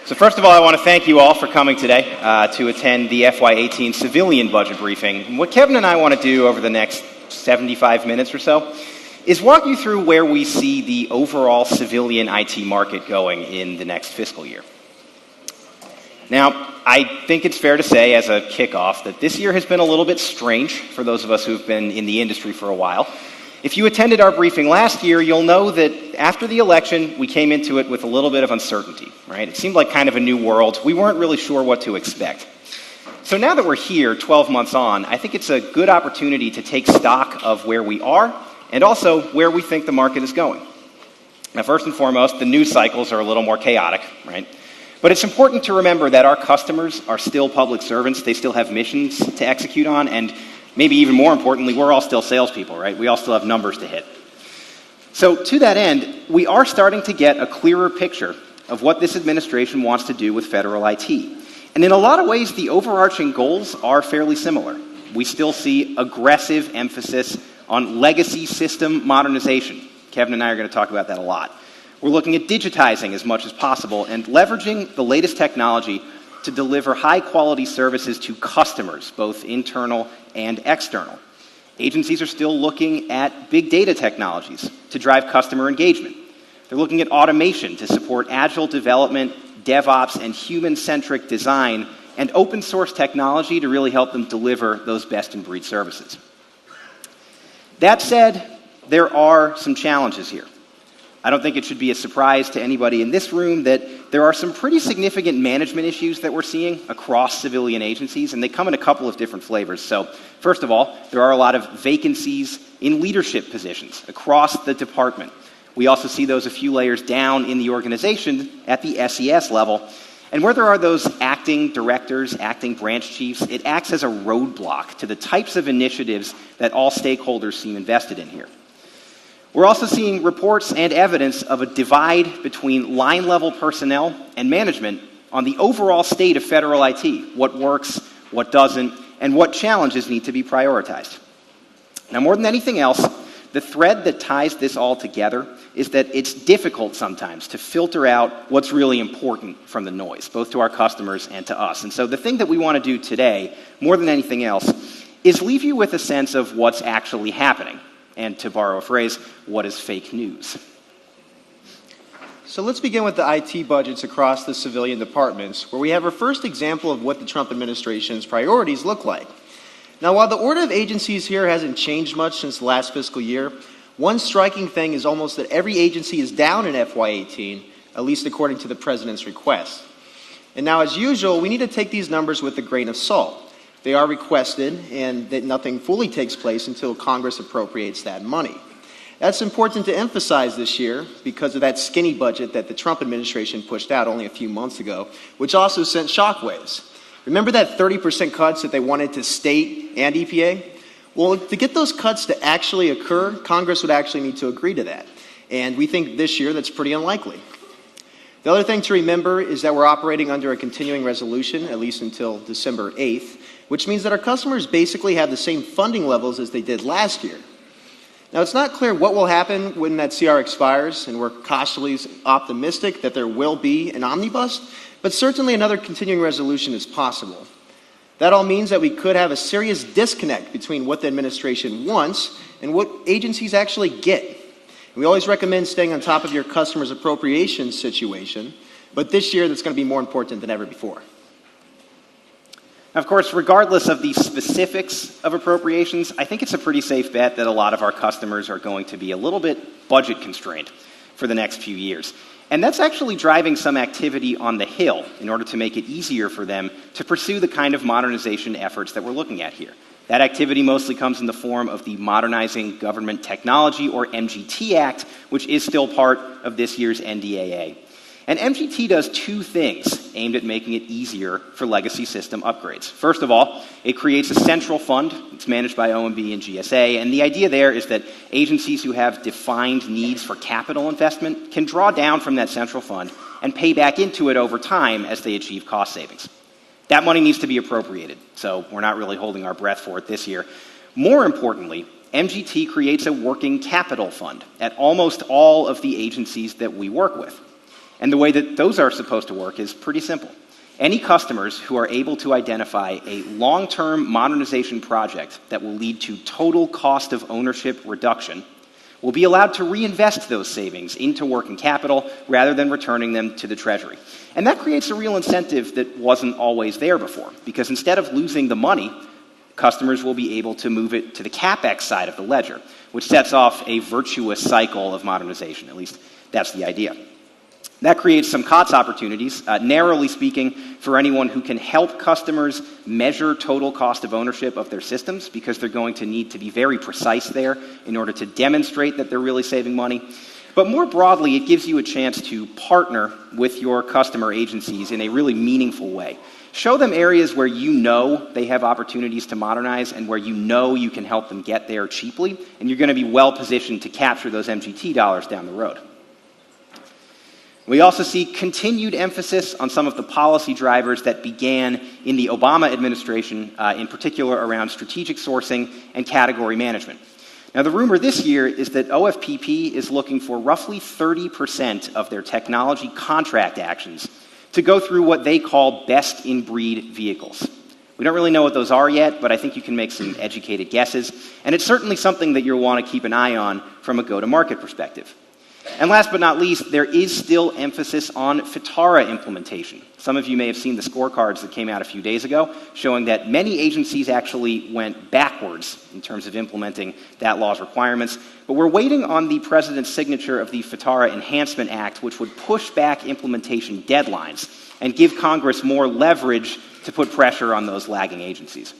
So first of all, I want to thank you all for coming today to attend the FY18 civilian budget briefing. What Kevin and I want to do over the next 75 minutes or so is walk you through where we see the overall civilian IT market going in the next fiscal year. Now, I think it's fair to say as a kickoff that this year has been a little bit strange for those of us who've been in the industry for a while. If you attended our briefing last year, you'll know that after the election, we came into it with a little bit of uncertainty, right? It seemed like kind of a new world. We weren't really sure what to expect. So now that we're here 12 months on, I think it's a good opportunity to take stock of where we are and also where we think the market is going. Now, first and foremost, the news cycles are a little more chaotic, right? But it's important to remember that our customers are still public servants. They still have missions to execute on, and maybe even more importantly, we're all still salespeople, right? We all still have numbers to hit. So to that end, we are starting to get a clearer picture of what this administration wants to do with federal IT. And in a lot of ways, the overarching goals are fairly similar. We still see aggressive emphasis on legacy system modernization. Kevin and I are going to talk about that a lot. We're looking at digitizing as much as possible and leveraging the latest technology to deliver high-quality services to customers, both internal and external. Agencies are still looking at big data technologies to drive customer engagement. They're looking at automation to support agile development, DevOps, and human-centric design, and open-source technology to really help them deliver those best-in-breed services. That said, there are some challenges here. I don't think it should be a surprise to anybody in this room that there are some pretty significant management issues that we're seeing across civilian agencies, and they come in a couple of different flavors. So, first of all, there are a lot of vacancies in leadership positions across the department. We also see those a few layers down in the organization at the SES level. And where there are those acting directors, acting branch chiefs, it acts as a roadblock to the types of initiatives that all stakeholders seem invested in here. We're also seeing reports and evidence of a divide between line-level personnel and management on the overall state of federal IT, what works, what doesn't, and what challenges need to be prioritized. Now, more than anything else, the thread that ties this all together is that it's difficult sometimes to filter out what's really important from the noise, both to our customers and to us. And so the thing that we want to do today, more than anything else, is leave you with a sense of what's actually happening. And to borrow a phrase, what is fake news? So let's begin with the IT budgets across the civilian departments, where we have our first example of what the Trump administration's priorities look like. Now, while the order of agencies here hasn't changed much since the last fiscal year, one striking thing is almost that every agency is down in FY18, at least according to the president's request. And now, as usual, we need to take these numbers with a grain of salt. They are requested, and that nothing fully takes place until Congress appropriates that money. That's important to emphasize this year because of that skinny budget that the Trump administration pushed out only a few months ago, which also sent shockwaves. Remember that 30% cuts that they wanted to state and EPA? Well, to get those cuts to actually occur, Congress would actually need to agree to that. And we think this year that's pretty unlikely. The other thing to remember is that we're operating under a continuing resolution, at least until December 8th, which means that our customers basically have the same funding levels as they did last year. Now, it's not clear what will happen when that CR expires, and we're cautiously optimistic that there will be an omnibus, but certainly another continuing resolution is possible. That all means that we could have a serious disconnect between what the administration wants and what agencies actually get. And we always recommend staying on top of your customer's appropriations situation, but this year that's going to be more important than ever before. Of course, regardless of the specifics of appropriations, I think it's a pretty safe bet that a lot of our customers are going to be a little bit budget constrained for the next few years. And that's actually driving some activity on the Hill in order to make it easier for them to pursue the kind of modernization efforts that we're looking at here. That activity mostly comes in the form of the Modernizing Government Technology, or MGT Act, which is still part of this year's NDAA. And MGT does two things aimed at making it easier for legacy system upgrades. First of all, it creates a central fund. It's managed by OMB and GSA, and the idea there is that agencies who have defined needs for capital investment can draw down from that central fund and pay back into it over time as they achieve cost savings. That money needs to be appropriated, so we're not really holding our breath for it this year. More importantly, MGT creates a working capital fund at almost all of the agencies that we work with. And the way that those are supposed to work is pretty simple. Any customers who are able to identify a long-term modernization project that will lead to total cost of ownership reduction will be allowed to reinvest those savings into working capital rather than returning them to the Treasury. And that creates a real incentive that wasn't always there before, because instead of losing the money, customers will be able to move it to the CapEx side of the ledger, which sets off a virtuous cycle of modernization. At least that's the idea. That creates some COTS opportunities, narrowly speaking, for anyone who can help customers measure total cost of ownership of their systems, because they're going to need to be very precise there in order to demonstrate that they're really saving money. But more broadly, it gives you a chance to partner with your customer agencies in a really meaningful way. Show them areas where you know they have opportunities to modernize and where you know you can help them get there cheaply, and you're going to be well positioned to capture those MGT dollars down the road. We also see continued emphasis on some of the policy drivers that began in the Obama administration, in particular around strategic sourcing and category management. Now, the rumor this year is that OFPP is looking for roughly 30% of their technology contract actions to go through what they call best-in-breed vehicles. We don't really know what those are yet, but I think you can make some educated guesses, and it's certainly something that you'll want to keep an eye on from a go-to-market perspective. And last but not least, there is still emphasis on FITARA implementation. Some of you may have seen the scorecards that came out a few days ago, showing that many agencies actually went backwards in terms of implementing that law's requirements. But we're waiting on the President's signature of the FITARA Enhancement Act, which would push back implementation deadlines and give Congress more leverage to put pressure on those lagging agencies.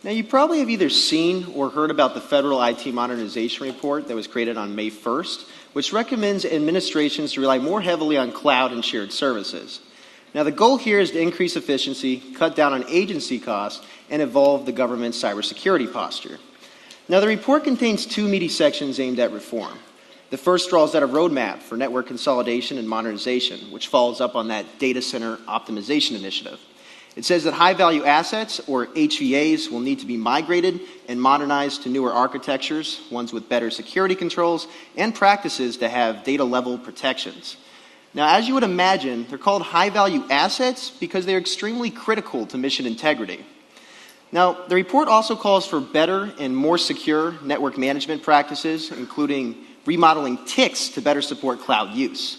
Now, you probably have either seen or heard about the Federal IT Modernization Report that was created on May 1st, which recommends administrations to rely more heavily on cloud and shared services. Now, the goal here is to increase efficiency, cut down on agency costs, and evolve the government's cybersecurity posture. Now, the report contains two meaty sections aimed at reform. The first draws out a roadmap for network consolidation and modernization, which follows up on that data center optimization initiative. It says that high-value assets, or HVAs, will need to be migrated and modernized to newer architectures, ones with better security controls, and practices to have data-level protections. Now, as you would imagine, they're called high-value assets because they're extremely critical to mission integrity. Now, the report also calls for better and more secure network management practices, including remodeling TICs to better support cloud use.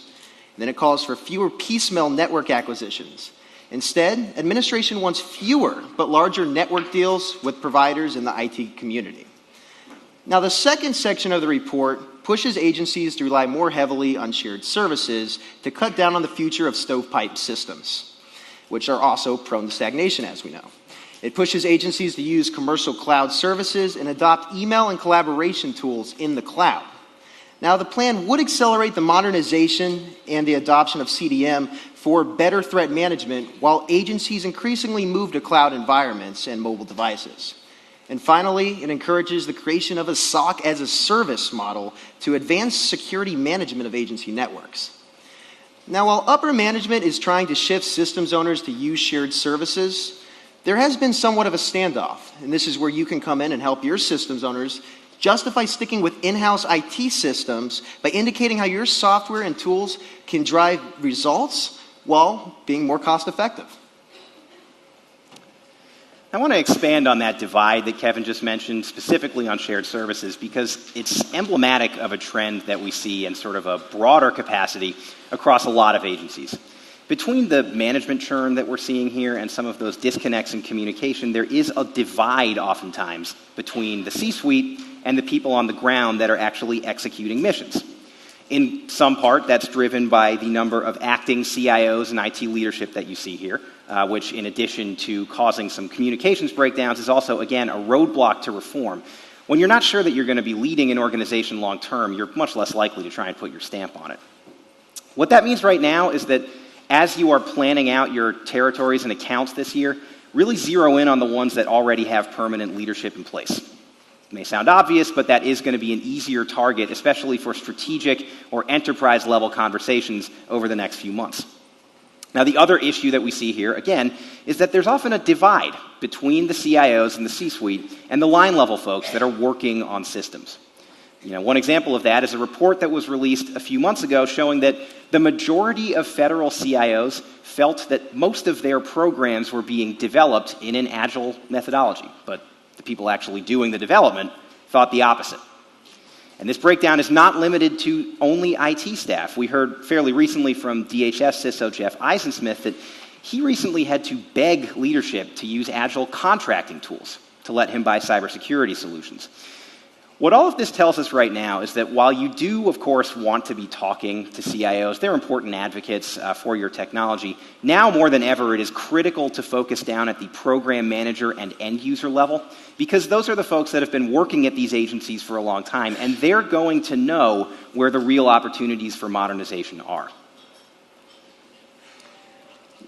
And then it calls for fewer piecemeal network acquisitions. Instead, administration wants fewer but larger network deals with providers in the IT community. Now, the second section of the report pushes agencies to rely more heavily on shared services to cut down on the future of stovepipe systems, which are also prone to stagnation, as we know. It pushes agencies to use commercial cloud services and adopt email and collaboration tools in the cloud. Now, the plan would accelerate the modernization and the adoption of CDM for better threat management, while agencies increasingly move to cloud environments and mobile devices. And finally, it encourages the creation of a SOC as a service model to advance security management of agency networks. Now, while upper management is trying to shift systems owners to use shared services, there has been somewhat of a standoff, and this is where you can come in and help your systems owners justify sticking with in-house IT systems by indicating how your software and tools can drive results while being more cost-effective. I want to expand on that divide that Kevin just mentioned, specifically on shared services, because it's emblematic of a trend that we see in sort of a broader capacity across a lot of agencies. Between the management churn that we're seeing here and some of those disconnects in communication, there is a divide oftentimes between the C-suite and the people on the ground that are actually executing missions. In some part, that's driven by the number of acting CIOs and IT leadership that you see here, which, in addition to causing some communications breakdowns, is also, again, a roadblock to reform. When you're not sure that you're going to be leading an organization long term, you're much less likely to try and put your stamp on it. What that means right now is that as you are planning out your territories and accounts this year, really zero in on the ones that already have permanent leadership in place. It may sound obvious, but that is going to be an easier target, especially for strategic or enterprise-level conversations over the next few months. Now, the other issue that we see here, again, is that there's often a divide between the CIOs and the C-suite and the line-level folks that are working on systems. One example of that is a report that was released a few months ago showing that the majority of federal CIOs felt that most of their programs were being developed in an agile methodology, but the people actually doing the development thought the opposite. And this breakdown is not limited to only IT staff. We heard fairly recently from DHS CISO Jeff Eisensmith that he recently had to beg leadership to use agile contracting tools to let him buy cybersecurity solutions. What all of this tells us right now is that while you do, of course, want to be talking to CIOs, they're important advocates for your technology, now more than ever it is critical to focus down at the program manager and end user level, because those are the folks that have been working at these agencies for a long time, and they're going to know where the real opportunities for modernization are.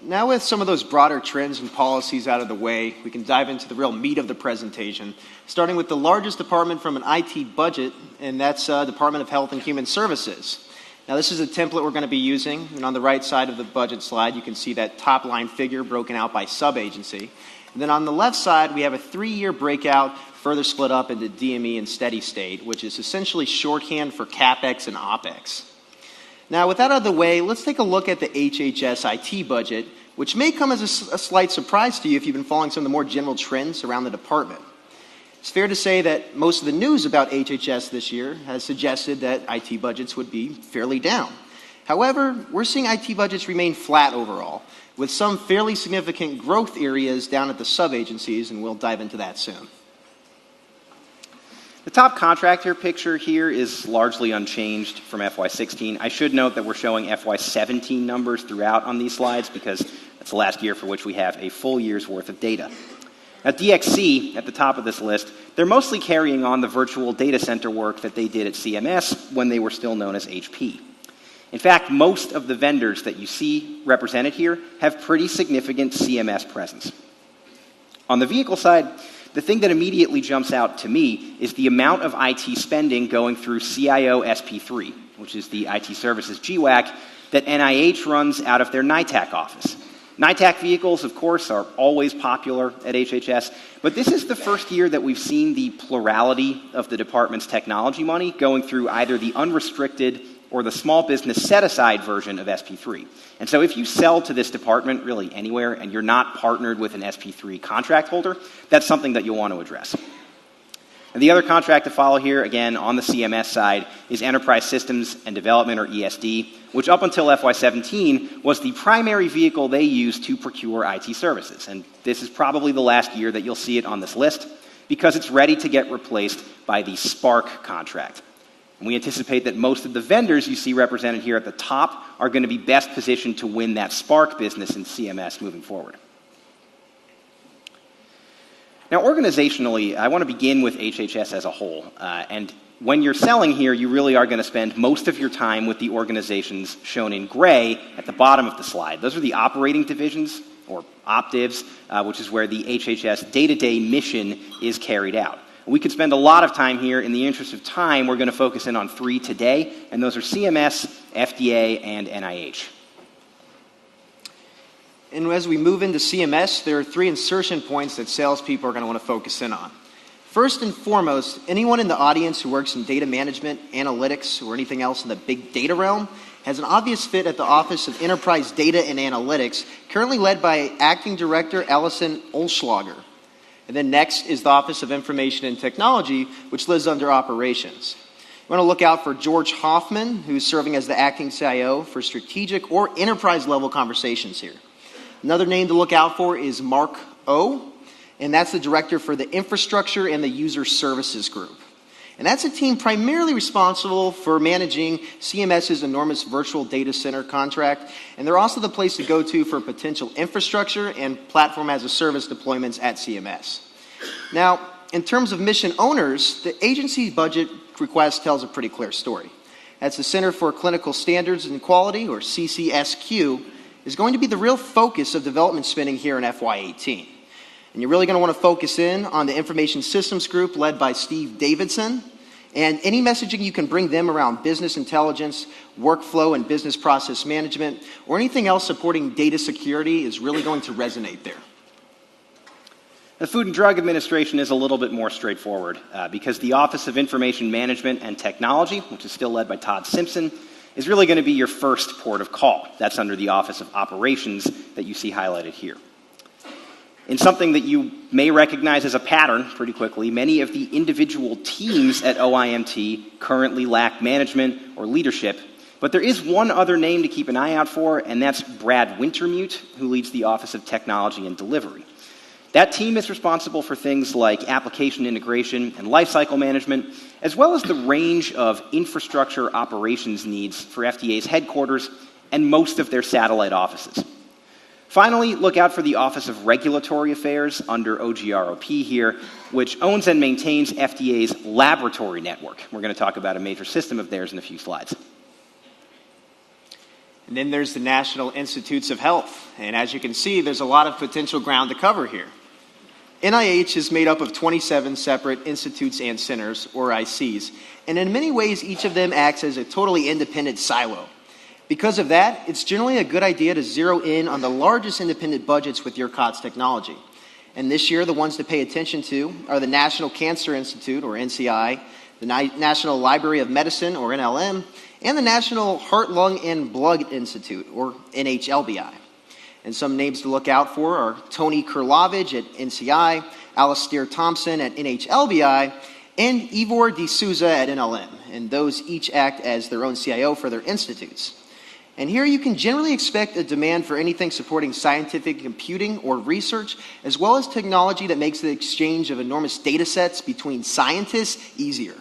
Now with some of those broader trends and policies out of the way, we can dive into the real meat of the presentation, starting with the largest department from an IT budget, and that's Department of Health and Human Services. Now this is a template we're going to be using, and on the right side of the budget slide you can see that top line figure broken out by sub-agency. And then on the left side we have a 3-year breakout further split up into DME and steady state, which is essentially shorthand for CapEx and OpEx. Now, with that out of the way, let's take a look at the HHS IT budget, which may come as a slight surprise to you if you've been following some of the more general trends around the department. It's fair to say that most of the news about HHS this year has suggested that IT budgets would be fairly down. However, we're seeing IT budgets remain flat overall, with some fairly significant growth areas down at the sub-agencies, and we'll dive into that soon. The top contractor picture here is largely unchanged from FY16. I should note that we're showing FY17 numbers throughout on these slides because that's the last year for which we have a full year's worth of data. Now, DXC, at the top of this list, they're mostly carrying on the virtual data center work that they did at CMS when they were still known as HP. In fact, most of the vendors that you see represented here have pretty significant CMS presence. On the vehicle side, the thing that immediately jumps out to me is the amount of IT spending going through CIO SP3, which is the IT services GWAC that NIH runs out of their NITAC office. NITAC vehicles, of course, are always popular at HHS, but this is the first year that we've seen the plurality of the department's technology money going through either the unrestricted or the small business set-aside version of SP3. And so if you sell to this department really anywhere and you're not partnered with an SP3 contract holder, that's something that you'll want to address. And the other contract to follow here, again, on the CMS side, is Enterprise Systems and Development, or ESD, which up until FY17 was the primary vehicle they used to procure IT services. And this is probably the last year that you'll see it on this list because it's ready to get replaced by the Spark contract. And we anticipate that most of the vendors you see represented here at the top are going to be best positioned to win that Spark business in CMS moving forward. Now, organizationally, I want to begin with HHS as a whole. And when you're selling here, you really are going to spend most of your time with the organizations shown in gray at the bottom of the slide. Those are the operating divisions, or OpDivs, which is where the HHS day-to-day mission is carried out. We could spend a lot of time here. In the interest of time, we're going to focus in on 3 today, and those are CMS, FDA, and NIH. And as we move into CMS, there are 3 insertion points that salespeople are going to want to focus in on. First and foremost, anyone in the audience who works in data management, analytics, or anything else in the big data realm has an obvious fit at the Office of Enterprise Data and Analytics, currently led by Acting Director Allison Olschlager. And then next is the Office of Information and Technology, which lives under Operations. You want to look out for George Hoffman, who's serving as the Acting CIO for strategic or enterprise-level conversations here. Another name to look out for is Mark O, and that's the Director for the Infrastructure and the User Services Group. And that's a team primarily responsible for managing CMS's enormous virtual data center contract, and they're also the place to go to for potential infrastructure and platform-as-a-service deployments at CMS. Now, in terms of mission owners, the agency's budget request tells a pretty clear story. That's the Center for Clinical Standards and Quality, or CCSQ, is going to be the real focus of development spending here in FY18. And you're really going to want to focus in on the Information Systems Group led by Steve Davidson, and any messaging you can bring them around business intelligence, workflow and business process management, or anything else supporting data security is really going to resonate there. The Food and Drug Administration is a little bit more straightforward because the Office of Information Management and Technology, which is still led by Todd Simpson, is really going to be your first port of call. That's under the Office of Operations that you see highlighted here. In something that you may recognize as a pattern pretty quickly, many of the individual teams at OIMT currently lack management or leadership, but there is one other name to keep an eye out for, and that's Brad Wintermute, who leads the Office of Technology and Delivery. That team is responsible for things like application integration and lifecycle management, as well as the range of infrastructure operations needs for FDA's headquarters and most of their satellite offices. Finally, look out for the Office of Regulatory Affairs under OGROP here, which owns and maintains FDA's laboratory network. We're going to talk about a major system of theirs in a few slides. And then there's the National Institutes of Health. And as you can see, there's a lot of potential ground to cover here. NIH is made up of 27 separate institutes and centers, or ICs, and in many ways, each of them acts as a totally independent silo. Because of that, it's generally a good idea to zero in on the largest independent budgets with your COTS technology. And this year, the ones to pay attention to are the National Cancer Institute, or NCI, the National Library of Medicine, or NLM, and the National Heart, Lung, and Blood Institute, or NHLBI. And some names to look out for are Tony Kurlovich at NCI, Alastair Thompson at NHLBI, and Ivor D'Souza at NLM. And those each act as their own CIO for their institutes. And here you can generally expect a demand for anything supporting scientific computing or research, as well as technology that makes the exchange of enormous data sets between scientists easier.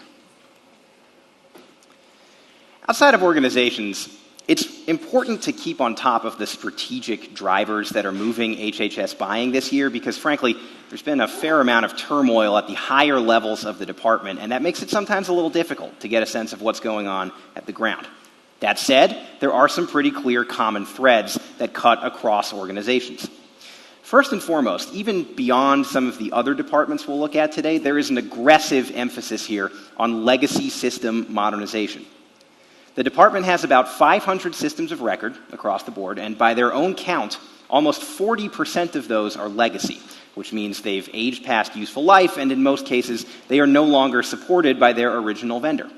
Outside of organizations, it's important to keep on top of the strategic drivers that are moving HHS buying this year because, frankly, there's been a fair amount of turmoil at the higher levels of the department, and that makes it sometimes a little difficult to get a sense of what's going on at the ground. That said, there are some pretty clear common threads that cut across organizations. First and foremost, even beyond some of the other departments we'll look at today, there is an aggressive emphasis here on legacy system modernization. The department has about 500 systems of record across the board, and by their own count, almost 40% of those are legacy, which means they've aged past useful life, and in most cases, they are no longer supported by their original vendor.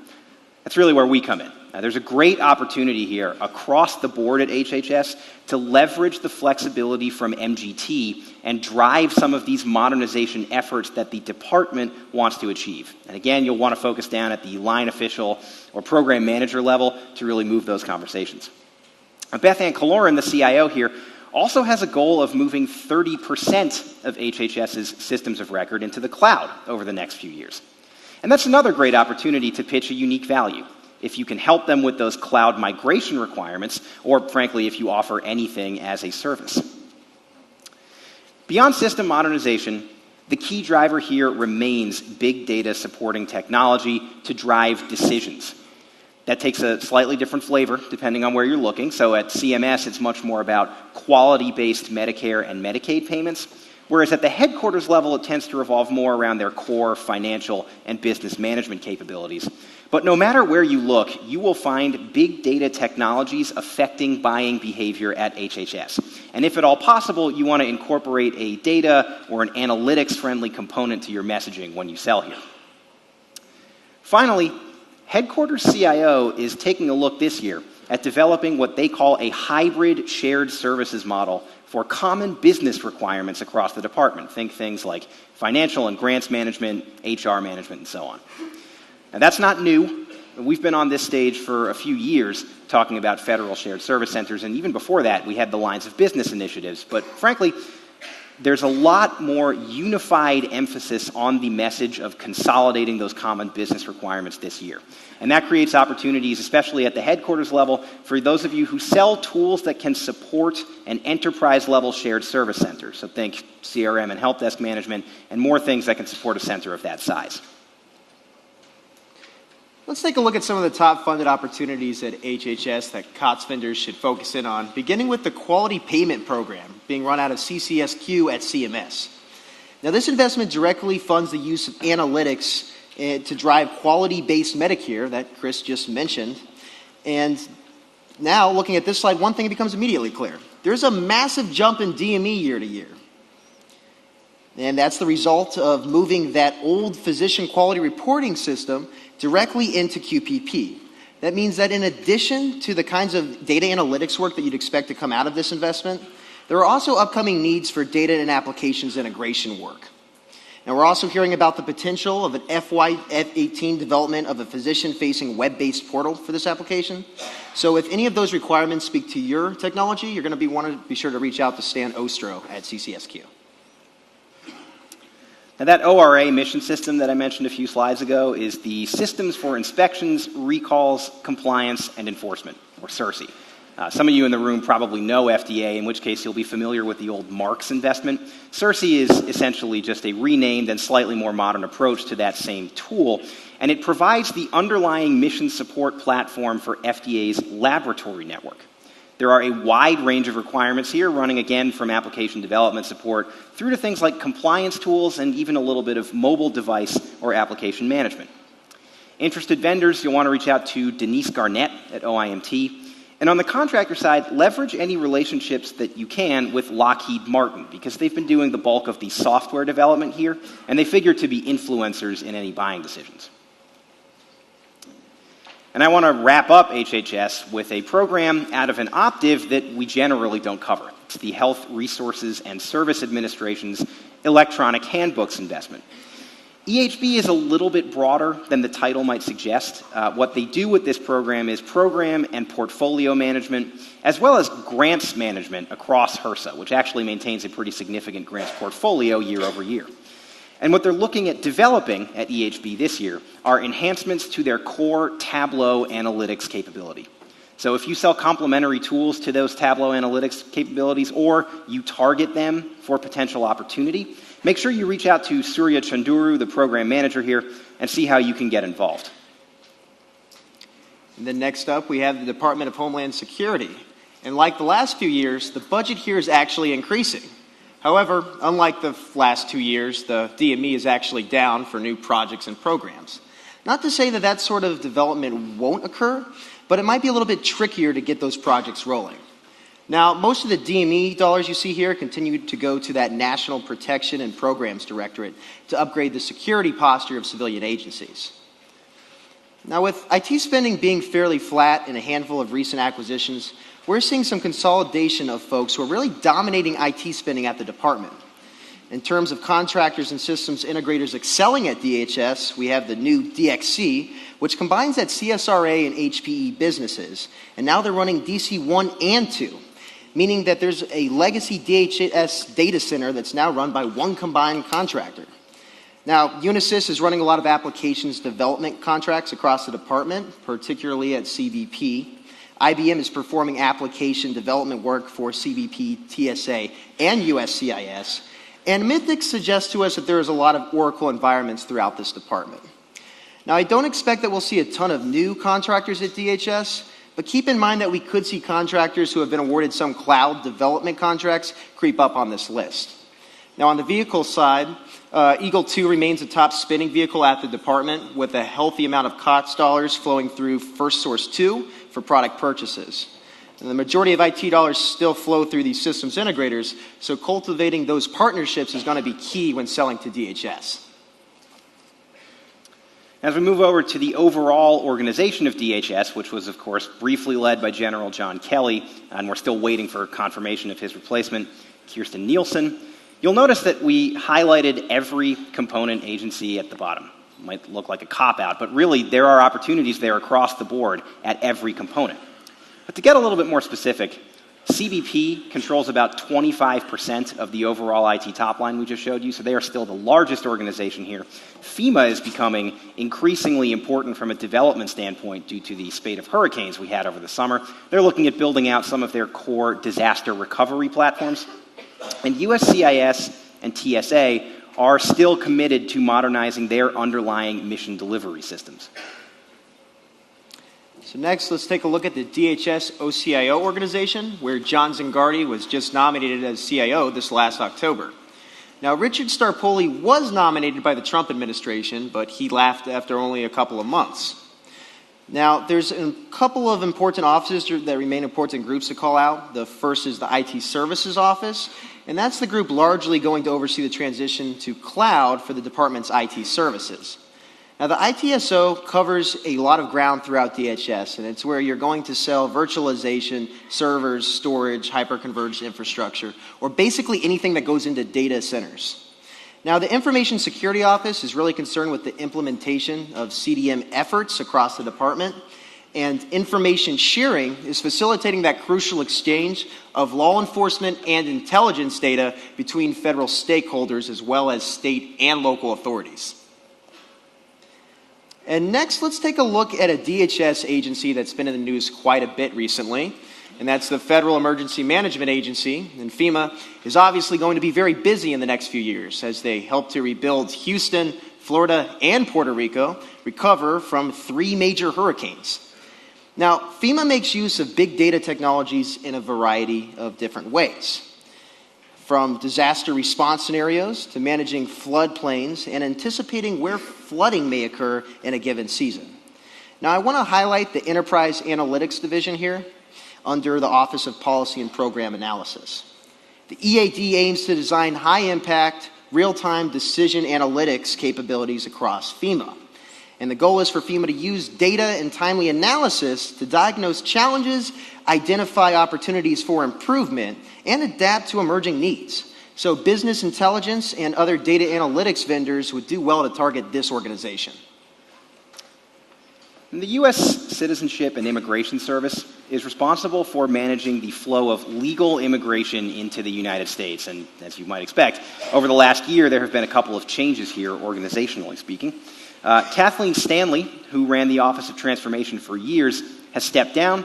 That's really where we come in. Now, there's a great opportunity here across the board at HHS to leverage the flexibility from MGT and drive some of these modernization efforts that the department wants to achieve. And again, you'll want to focus down at the line official or program manager level to really move those conversations. Now, Beth Ann Kaloran, the CIO here, also has a goal of moving 30% of HHS's systems of record into the cloud over the next few years. And that's another great opportunity to pitch a unique value. If you can help them with those cloud migration requirements, or frankly, if you offer anything as a service. Beyond system modernization, the key driver here remains big data supporting technology to drive decisions. That takes a slightly different flavor depending on where you're looking. So at CMS, it's much more about quality-based Medicare and Medicaid payments, whereas at the headquarters level, it tends to revolve more around their core financial and business management capabilities. But no matter where you look, you will find big data technologies affecting buying behavior at HHS. And if at all possible, you want to incorporate a data or an analytics-friendly component to your messaging when you sell here. Finally, Headquarters CIO is taking a look this year at developing what they call a hybrid shared services model for common business requirements across the department. Think things like financial and grants management, HR management, and so on. Now, that's not new. We've been on this stage for a few years talking about federal shared service centers, and even before that, we had the lines of business initiatives. But frankly, there's a lot more unified emphasis on the message of consolidating those common business requirements this year. And that creates opportunities, especially at the headquarters level, for those of you who sell tools that can support an enterprise-level shared service center. So think CRM and help desk management, and more things that can support a center of that size. Let's take a look at some of the top funded opportunities at HHS that COTS vendors should focus in on, beginning with the Quality Payment Program being run out of CCSQ at CMS. Now, this investment directly funds the use of analytics to drive quality-based Medicare that Chris just mentioned. And now, looking at this slide, one thing becomes immediately clear. There's a massive jump in DME year to year. And that's the result of moving that old physician quality reporting system directly into QPP. That means that in addition to the kinds of data analytics work that you'd expect to come out of this investment, there are also upcoming needs for data and applications integration work. And we're also hearing about the potential of an FY18 development of a physician-facing web-based portal for this application. So if any of those requirements speak to your technology, you're going to want to be sure to reach out to Stan Ostro at CCSQ. Now that ORA mission system that I mentioned a few slides ago is the Systems for Inspections, Recalls, Compliance, and Enforcement, or SIRSI. Some of you in the room probably know FDA, in which case you'll be familiar with the old Marks investment. SIRSI is essentially just a renamed and slightly more modern approach to that same tool, and it provides the underlying mission support platform for FDA's laboratory network. There are a wide range of requirements here, running again from application development support through to things like compliance tools and even a little bit of mobile device or application management. Interested vendors, you'll want to reach out to Denise Garnett at OIMT. And on the contractor side, leverage any relationships that you can with Lockheed Martin, because they've been doing the bulk of the software development here, and they figure to be influencers in any buying decisions. And I want to wrap up HHS with a program out of an optive that we generally don't cover. It's the Health Resources and Service Administration's Electronic Handbooks investment. EHB is a little bit broader than the title might suggest. What they do with this program is program and portfolio management, as well as grants management across HRSA, which actually maintains a pretty significant grants portfolio year over year. And what they're looking at developing at EHB this year are enhancements to their core Tableau analytics capability. So if you sell complementary tools to those Tableau analytics capabilities, or you target them for potential opportunity, make sure you reach out to Surya Chanduru, the program manager here, and see how you can get involved. And then next up, we have the Department of Homeland Security. And like the last few years, the budget here is actually increasing. However, unlike the last 2 years, the DME is actually down for new projects and programs. Not to say that that sort of development won't occur, but it might be a little bit trickier to get those projects rolling. Now, most of the DME dollars you see here continue to go to that National Protection and Programs Directorate to upgrade the security posture of civilian agencies. Now, with IT spending being fairly flat in a handful of recent acquisitions, we're seeing some consolidation of folks who are really dominating IT spending at the department. In terms of contractors and systems integrators excelling at DHS, we have the new DXC, which combines that CSRA and HPE businesses, and now they're running DC 1 and 2, meaning that there's a legacy DHS data center that's now run by one combined contractor. Now, Unisys is running a lot of applications development contracts across the department, particularly at CBP. IBM is performing application development work for CBP, TSA, and USCIS. And Mythic suggests to us that there is a lot of Oracle environments throughout this department. Now, I don't expect that we'll see a ton of new contractors at DHS, but keep in mind that we could see contractors who have been awarded some cloud development contracts creep up on this list. Now, on the vehicle side, Eagle 2 remains a top spending vehicle at the department, with a healthy amount of COTS dollars flowing through First Source 2 for product purchases. And the majority of IT dollars still flow through these systems integrators, so cultivating those partnerships is going to be key when selling to DHS. As we move over to the overall organization of DHS, which was, of course, briefly led by General John Kelly, and we're still waiting for confirmation of his replacement, Kirsten Nielsen, you'll notice that we highlighted every component agency at the bottom. It might look like a cop-out, but really there are opportunities there across the board at every component. But to get a little bit more specific, CBP controls about 25% of the overall IT top line we just showed you, so they are still the largest organization here. FEMA is becoming increasingly important from a development standpoint due to the spate of hurricanes we had over the summer. They're looking at building out some of their core disaster recovery platforms. And USCIS and TSA are still committed to modernizing their underlying mission delivery systems. So next, let's take a look at the DHS OCIO organization, where John Zingardi was just nominated as CIO this last October. Now, Richard Starpoli was nominated by the Trump administration, but he left after only a couple of months. Now, there's a couple of important offices that remain important groups to call out. The first is the IT Services Office, and that's the group largely going to oversee the transition to cloud for the department's IT services. Now, the ITSO covers a lot of ground throughout DHS, and it's where you're going to sell virtualization, servers, storage, hyperconverged infrastructure, or basically anything that goes into data centers. Now, the Information Security Office is really concerned with the implementation of CDM efforts across the department, and information sharing is facilitating that crucial exchange of law enforcement and intelligence data between federal stakeholders as well as state and local authorities. And next, let's take a look at a DHS agency that's been in the news quite a bit recently, and that's the Federal Emergency Management Agency. And FEMA is obviously going to be very busy in the next few years as they help to rebuild Houston, Florida, and Puerto Rico recover from 3 major hurricanes. Now, FEMA makes use of big data technologies in a variety of different ways, from disaster response scenarios to managing floodplains and anticipating where flooding may occur in a given season. Now, I want to highlight the Enterprise Analytics Division here under the Office of Policy and Program Analysis. The EAD aims to design high-impact, real-time decision analytics capabilities across FEMA. And the goal is for FEMA to use data and timely analysis to diagnose challenges, identify opportunities for improvement, and adapt to emerging needs. So business intelligence and other data analytics vendors would do well to target this organization. The U.S. Citizenship and Immigration Service is responsible for managing the flow of legal immigration into the United States. And as you might expect, over the last year, there have been a couple of changes here, organizationally speaking. Kathleen Stanley, who ran the Office of Transformation for years, has stepped down,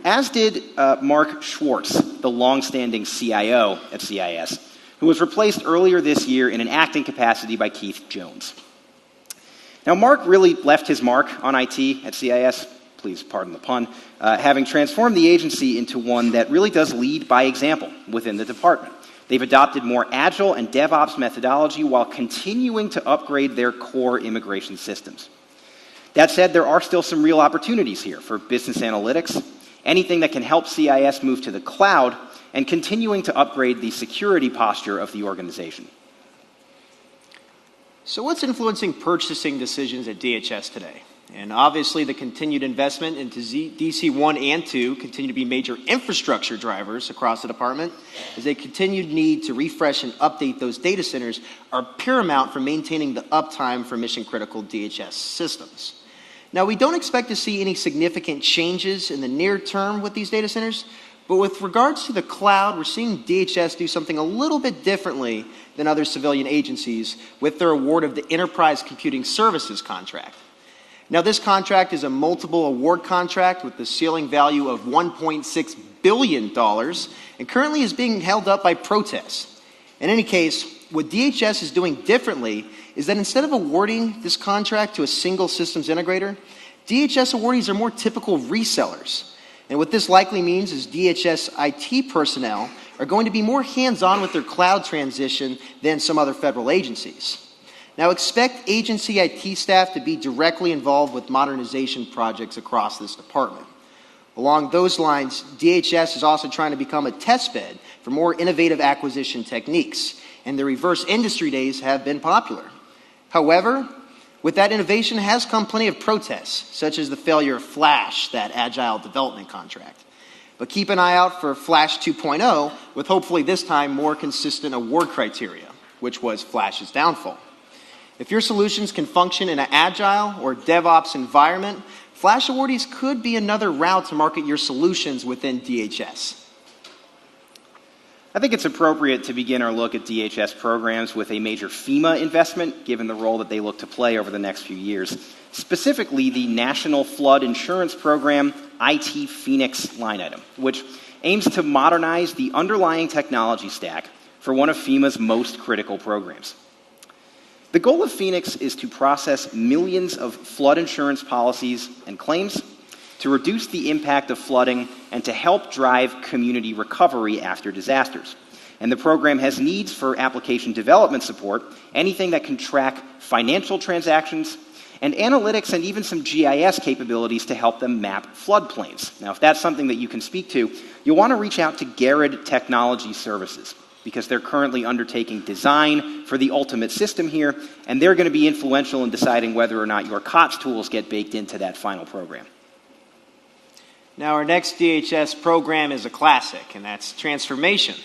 as did Mark Schwartz, the longstanding CIO at CIS, who was replaced earlier this year in an acting capacity by Keith Jones. Now, Mark really left his mark on IT at CIS, please pardon the pun, having transformed the agency into one that really does lead by example within the department. They've adopted more agile and DevOps methodology while continuing to upgrade their core immigration systems. That said, there are still some real opportunities here for business analytics, anything that can help CIS move to the cloud, and continuing to upgrade the security posture of the organization. So what's influencing purchasing decisions at DHS today? And obviously the continued investment into DC-1 and 2 continue to be major infrastructure drivers across the department, as a continued need to refresh and update those data centers are paramount for maintaining the uptime for mission-critical DHS systems. Now, we don't expect to see any significant changes in the near term with these data centers, but with regards to the cloud, we're seeing DHS do something a little bit differently than other civilian agencies with their award of the Enterprise Computing Services contract. Now, this contract is a multiple award contract with the ceiling value of $1.6 billion and currently is being held up by protests. In any case, what DHS is doing differently is that instead of awarding this contract to a single systems integrator, DHS awardees are more typical resellers. And what this likely means is DHS IT personnel are going to be more hands-on with their cloud transition than some other federal agencies. Now, expect agency IT staff to be directly involved with modernization projects across this department. Along those lines, DHS is also trying to become a testbed for more innovative acquisition techniques, and the reverse industry days have been popular. However, with that innovation has come plenty of protests, such as the failure of Flash, that agile development contract. But keep an eye out for Flash 2.0, with hopefully this time more consistent award criteria, which was Flash's downfall. If your solutions can function in an agile or DevOps environment, Flash awardees could be another route to market your solutions within DHS. I think it's appropriate to begin our look at DHS programs with a major FEMA investment, given the role that they look to play over the next few years, specifically the National Flood Insurance Program IT Phoenix line item, which aims to modernize the underlying technology stack for one of FEMA's most critical programs. The goal of Phoenix is to process millions of flood insurance policies and claims, to reduce the impact of flooding, and to help drive community recovery after disasters. And the program has needs for application development support, anything that can track financial transactions, and analytics and even some GIS capabilities to help them map floodplains. Now, if that's something that you can speak to, you'll want to reach out to Garrett Technology Services, because they're currently undertaking design for the ultimate system here, and they're going to be influential in deciding whether or not your COTS tools get baked into that final program. Now, our next DHS program is a classic, and that's transformation.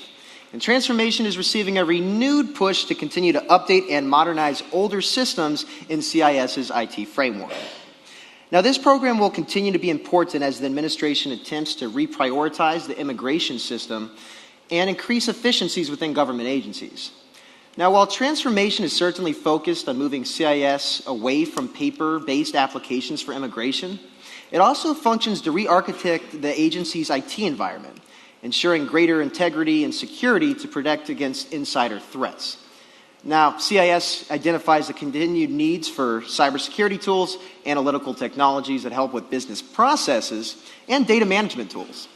And transformation is receiving a renewed push to continue to update and modernize older systems in CIS's IT framework. Now, this program will continue to be important as the administration attempts to reprioritize the immigration system and increase efficiencies within government agencies. Now, while transformation is certainly focused on moving CIS away from paper-based applications for immigration, it also functions to re-architect the agency's IT environment, ensuring greater integrity and security to protect against insider threats. Now, CIS identifies the continued needs for cybersecurity tools, analytical technologies that help with business processes, and data management tools.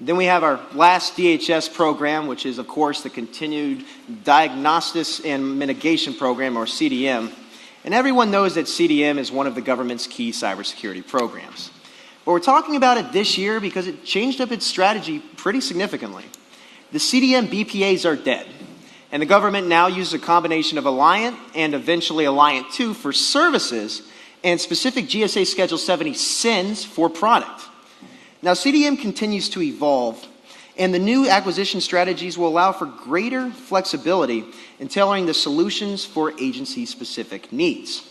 Then we have our last DHS program, which is, of course, the Continued Diagnostics and Mitigation Program, or CDM. And everyone knows that CDM is one of the government's key cybersecurity programs. But we're talking about it this year because it changed up its strategy pretty significantly. The CDM BPAs are dead, and the government now uses a combination of Alliant and eventually Alliant 2 for services and specific GSA Schedule 70 SINs for product. Now, CDM continues to evolve, and the new acquisition strategies will allow for greater flexibility in tailoring the solutions for agency-specific needs.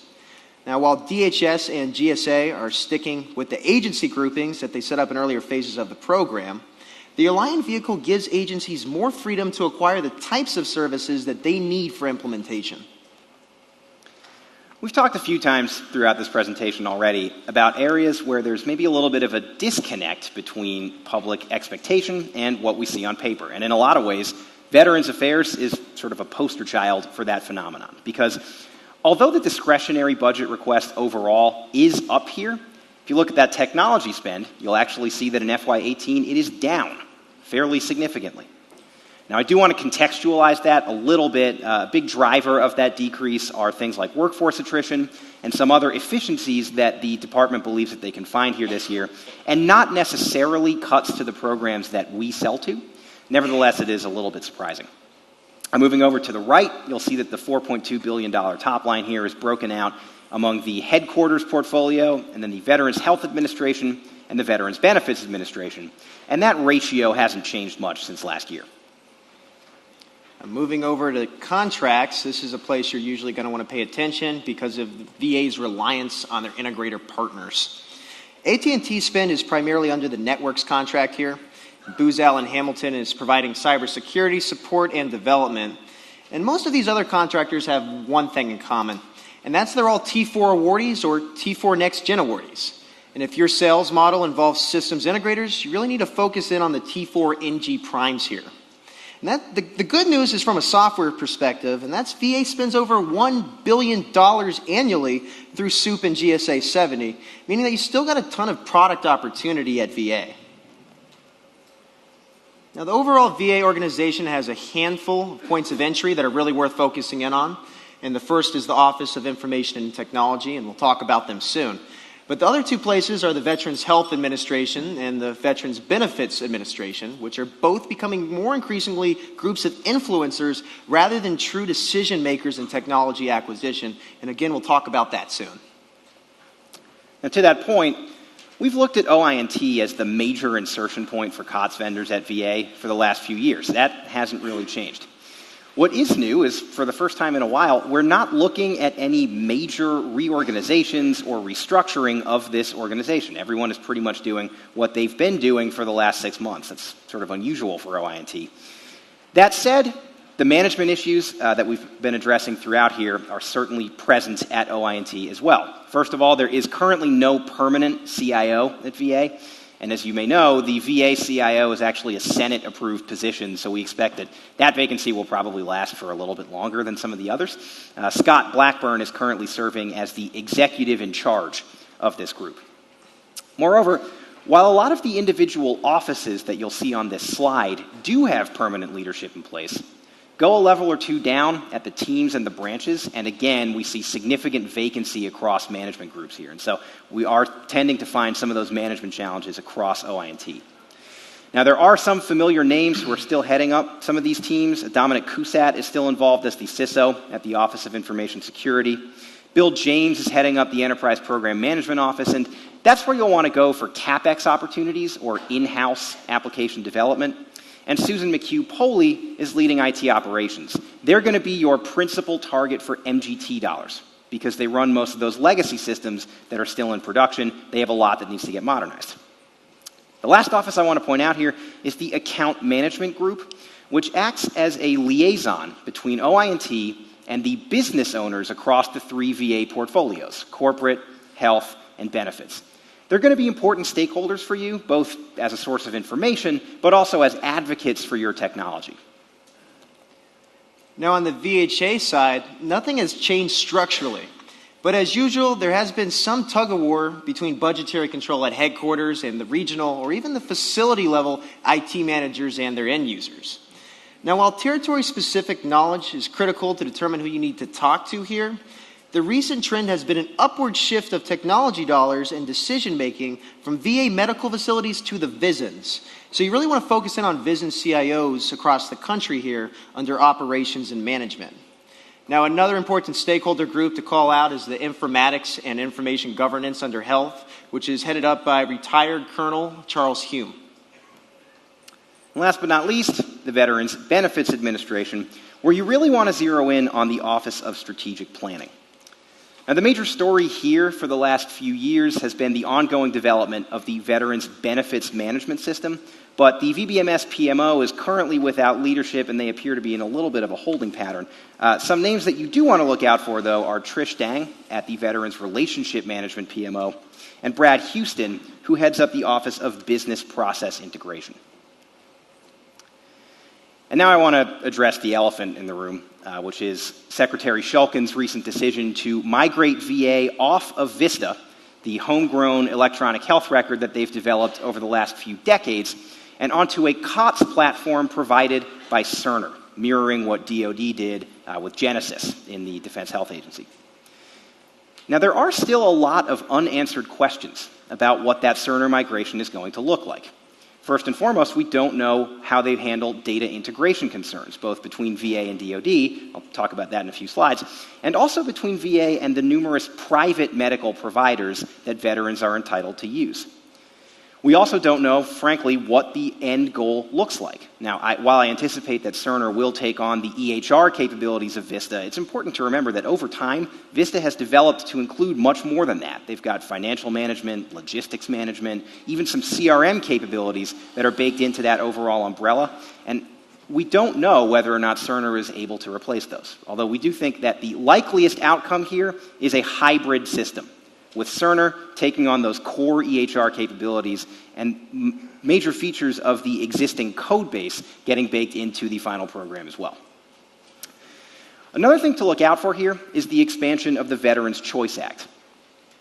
Now, while DHS and GSA are sticking with the agency groupings that they set up in earlier phases of the program, the Alliant vehicle gives agencies more freedom to acquire the types of services that they need for implementation. We've talked a few times throughout this presentation already about areas where there's maybe a little bit of a disconnect between public expectation and what we see on paper. And in a lot of ways, Veterans Affairs is sort of a poster child for that phenomenon, because although the discretionary budget request overall is up here, if you look at that technology spend, you'll actually see that in FY18 it is down fairly significantly. Now, I do want to contextualize that a little bit. A big driver of that decrease are things like workforce attrition and some other efficiencies that the department believes that they can find here this year, and not necessarily cuts to the programs that we sell to. Nevertheless, it is a little bit surprising. Moving over to the right, you'll see that the $4.2 billion top line here is broken out among the headquarters portfolio and then the Veterans Health Administration and the Veterans Benefits Administration. And that ratio hasn't changed much since last year. Moving over to contracts, this is a place you're usually going to want to pay attention because of the VA's reliance on their integrator partners. AT&T spend is primarily under the networks contract here. Booz Allen Hamilton is providing cybersecurity support and development. And most of these other contractors have one thing in common, and that's they're all T4 awardees or T4 Next Gen awardees. And if your sales model involves systems integrators, you really need to focus in on the T4 NG primes here. And the good news is from a software perspective, and that's VA spends over $1 billion annually through SOUP and GSA 70, meaning that you still got a ton of product opportunity at VA. Now, the overall VA organization has a handful of points of entry that are really worth focusing in on. And the first is the Office of Information and Technology, and we'll talk about them soon. But the other two places are the Veterans Health Administration and the Veterans Benefits Administration, which are both becoming more increasingly groups of influencers rather than true decision makers in technology acquisition. And again, we'll talk about that soon. Now, to that point, we've looked at OINT as the major insertion point for COTS vendors at VA for the last few years. That hasn't really changed. What is new is, for the first time in a while, we're not looking at any major reorganizations or restructuring of this organization. Everyone is pretty much doing what they've been doing for the last 6 months. That's sort of unusual for OINT. That said, the management issues that we've been addressing throughout here are certainly present at OINT as well. First of all, there is currently no permanent CIO at VA. And as you may know, the VA CIO is actually a Senate-approved position, so we expect that that vacancy will probably last for a little bit longer than some of the others. Scott Blackburn is currently serving as the executive in charge of this group. Moreover, while a lot of the individual offices that you'll see on this slide do have permanent leadership in place, Go a level or two down at the teams and the branches, and again, we see significant vacancy across management groups here. And so we are tending to find some of those management challenges across OI&T. Now, there are some familiar names who are still heading up some of these teams. Dominic Cusat is still involved as the CISO at the Office of Information Security. Bill James is heading up the Enterprise Program Management Office, and that's where you'll want to go for CapEx opportunities or in-house application development. And Susan McHugh-Poley is leading IT operations. They're going to be your principal target for MGT dollars because they run most of those legacy systems that are still in production. They have a lot that needs to get modernized. The last office I want to point out here is the Account Management Group, which acts as a liaison between OI&T and the business owners across the 3 VA portfolios, corporate, health, and benefits. They're going to be important stakeholders for you, both as a source of information, but also as advocates for your technology. Now on the VHA side, nothing has changed structurally. But as usual, there has been some tug-of-war between budgetary control at headquarters and the regional or even the facility level IT managers and their end users. Now while territory-specific knowledge is critical to determine who you need to talk to here, the recent trend has been an upward shift of technology dollars and decision-making from VA medical facilities to the VISNs. So you really want to focus in on VISN CIOs across the country here under operations and management. Now, another important stakeholder group to call out is the informatics and information governance under health, which is headed up by retired Colonel Charles Hume. And last but not least, the Veterans Benefits Administration, where you really want to zero in on the Office of Strategic Planning. Now, the major story here for the last few years has been the ongoing development of the Veterans Benefits Management System, but the VBMS PMO is currently without leadership, and they appear to be in a little bit of a holding pattern. Some names that you do want to look out for, though, are Trish Dang at the Veterans Relationship Management PMO, and Brad Houston, who heads up the Office of Business Process Integration. And now I want to address the elephant in the room, which is Secretary Shulkin's recent decision to migrate VA off of VISTA, the homegrown electronic health record that they've developed over the last few decades, and onto a COTS platform provided by Cerner, mirroring what DoD did with Genesis in the Defense Health Agency. Now, there are still a lot of unanswered questions about what that Cerner migration is going to look like. First and foremost, we don't know how they've handled data integration concerns, both between VA and DoD, I'll talk about that in a few slides, and also between VA and the numerous private medical providers that veterans are entitled to use. We also don't know, frankly, what the end goal looks like. Now, while I anticipate that Cerner will take on the EHR capabilities of VISTA, it's important to remember that over time, VISTA has developed to include much more than that. They've got financial management, logistics management, even some CRM capabilities that are baked into that overall umbrella. And we don't know whether or not Cerner is able to replace those, although we do think that the likeliest outcome here is a hybrid system, with Cerner taking on those core EHR capabilities and major features of the existing code base getting baked into the final program as well. Another thing to look out for here is the expansion of the Veterans Choice Act.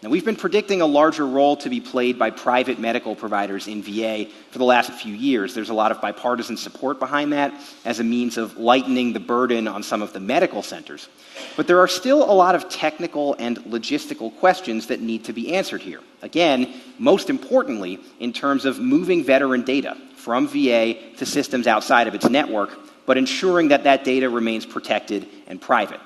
Now, we've been predicting a larger role to be played by private medical providers in VA for the last few years. There's a lot of bipartisan support behind that as a means of lightening the burden on some of the medical centers. But there are still a lot of technical and logistical questions that need to be answered here. Again, most importantly, in terms of moving veteran data from VA to systems outside of its network, but ensuring that that data remains protected and private.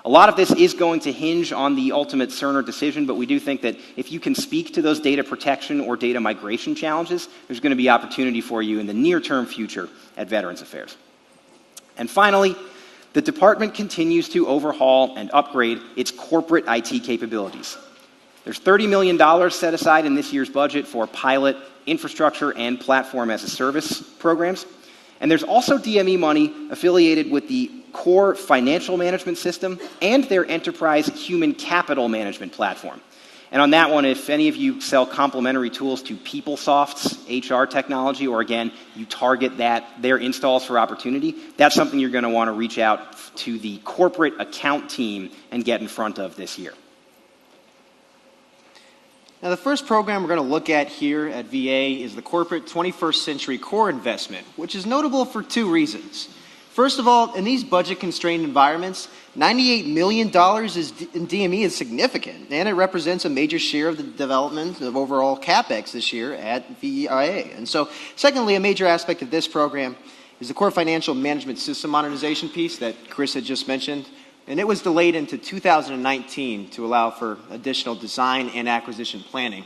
A lot of this is going to hinge on the ultimate Cerner decision, but we do think that if you can speak to those data protection or data migration challenges, there's going to be opportunity for you in the near-term future at Veterans Affairs. And finally, the department continues to overhaul and upgrade its corporate IT capabilities. There's $30 million set aside in this year's budget for pilot infrastructure and platform as a service programs. And there's also DME money affiliated with the core financial management system and their enterprise human capital management platform. And on that one, if any of you sell complementary tools to PeopleSoft's HR technology, or again, you target their installs for opportunity, that's something you're going to want to reach out to the corporate account team and get in front of this year. Now, the first program we're going to look at here at VA is the Corporate 21st Century Core Investment, which is notable for two reasons. First of all, in these budget-constrained environments, $98 million in DME is significant, and it represents a major share of the development of overall CapEx this year at VIA. And so, secondly, a major aspect of this program is the core financial management system modernization piece that Chris had just mentioned, and it was delayed into 2019 to allow for additional design and acquisition planning,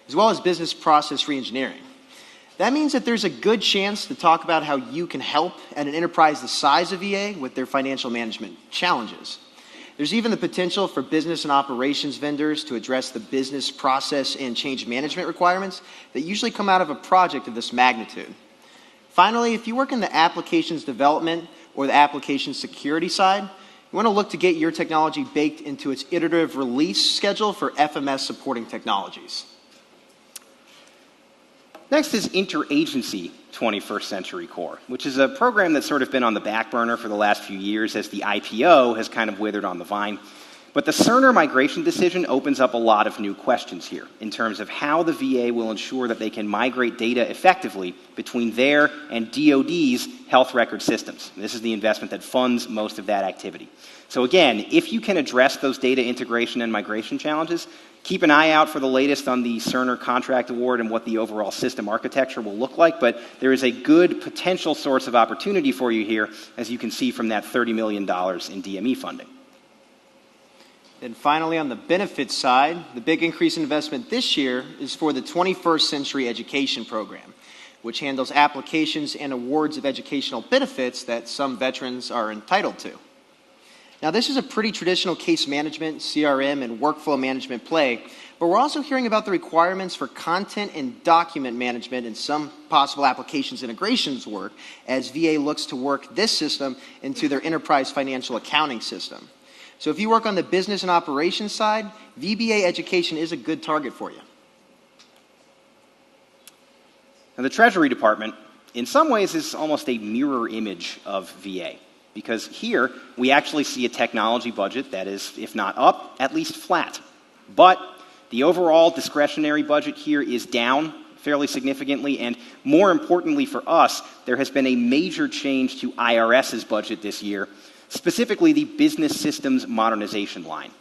as well as business process reengineering. That means that there's a good chance to talk about how you can help at an enterprise the size of VA with their financial management challenges. There's even the potential for business and operations vendors to address the business process and change management requirements that usually come out of a project of this magnitude. Finally, if you work in the applications development or the application security side, you want to look to get your technology baked into its iterative release schedule for FMS supporting technologies. Next is Interagency 21st Century Core, which is a program that's sort of been on the back burner for the last few years as the IPO has kind of withered on the vine. But the Cerner migration decision opens up a lot of new questions here in terms of how the VA will ensure that they can migrate data effectively between their and DoD's health record systems. This is the investment that funds most of that activity. So again, if you can address those data integration and migration challenges, keep an eye out for the latest on the Cerner contract award and what the overall system architecture will look like, but there is a good potential source of opportunity for you here, as you can see from that $30 million in DME funding. And finally, on the benefits side, the big increase in investment this year is for the 21st Century Education Program, which handles applications and awards of educational benefits that some veterans are entitled to. Now, this is a pretty traditional case management, CRM, and workflow management play, but we're also hearing about the requirements for content and document management and some possible applications integrations work as VA looks to work this system into their enterprise financial accounting system. So if you work on the business and operations side, VBA education is a good target for you. Now, the Treasury Department, in some ways, is almost a mirror image of VA, because here we actually see a technology budget that is, if not up, at least flat. But the overall discretionary budget here is down fairly significantly, and more importantly for us, there has been a major change to IRS's budget this year, specifically the Business Systems Modernization line.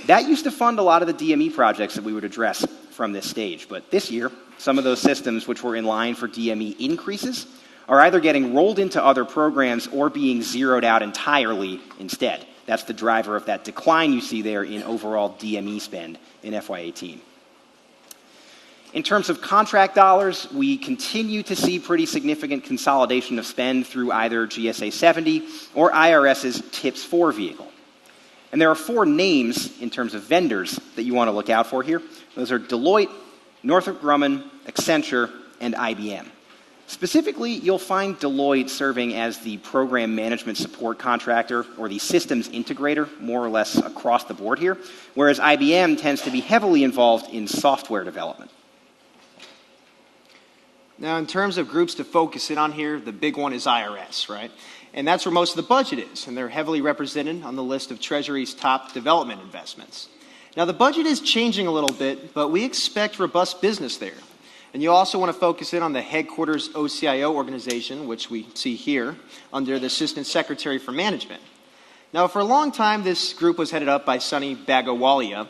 That used to fund a lot of the DME projects that we would address from this stage, but this year, some of those systems which were in line for DME increases are either getting rolled into other programs or being zeroed out entirely instead. That's the driver of that decline you see there in overall DME spend in FY18. In terms of contract dollars, we continue to see pretty significant consolidation of spend through either GSA 70 or IRS's TIPS 4 vehicle. And there are 4 names in terms of vendors that you want to look out for here. Those are Deloitte, Northrop Grumman, Accenture, and IBM. Specifically, you'll find Deloitte serving as the program management support contractor or the systems integrator, more or less across the board here, whereas IBM tends to be heavily involved in software development. Now, in terms of groups to focus in on here, the big one is IRS, right? And that's where most of the budget is, and they're heavily represented on the list of Treasury's top development investments. Now, the budget is changing a little bit, but we expect robust business there. And you also want to focus in on the headquarters OCIO organization, which we see here, under the Assistant Secretary for Management. Now, for a long time, this group was headed up by Sunny Bagawalia,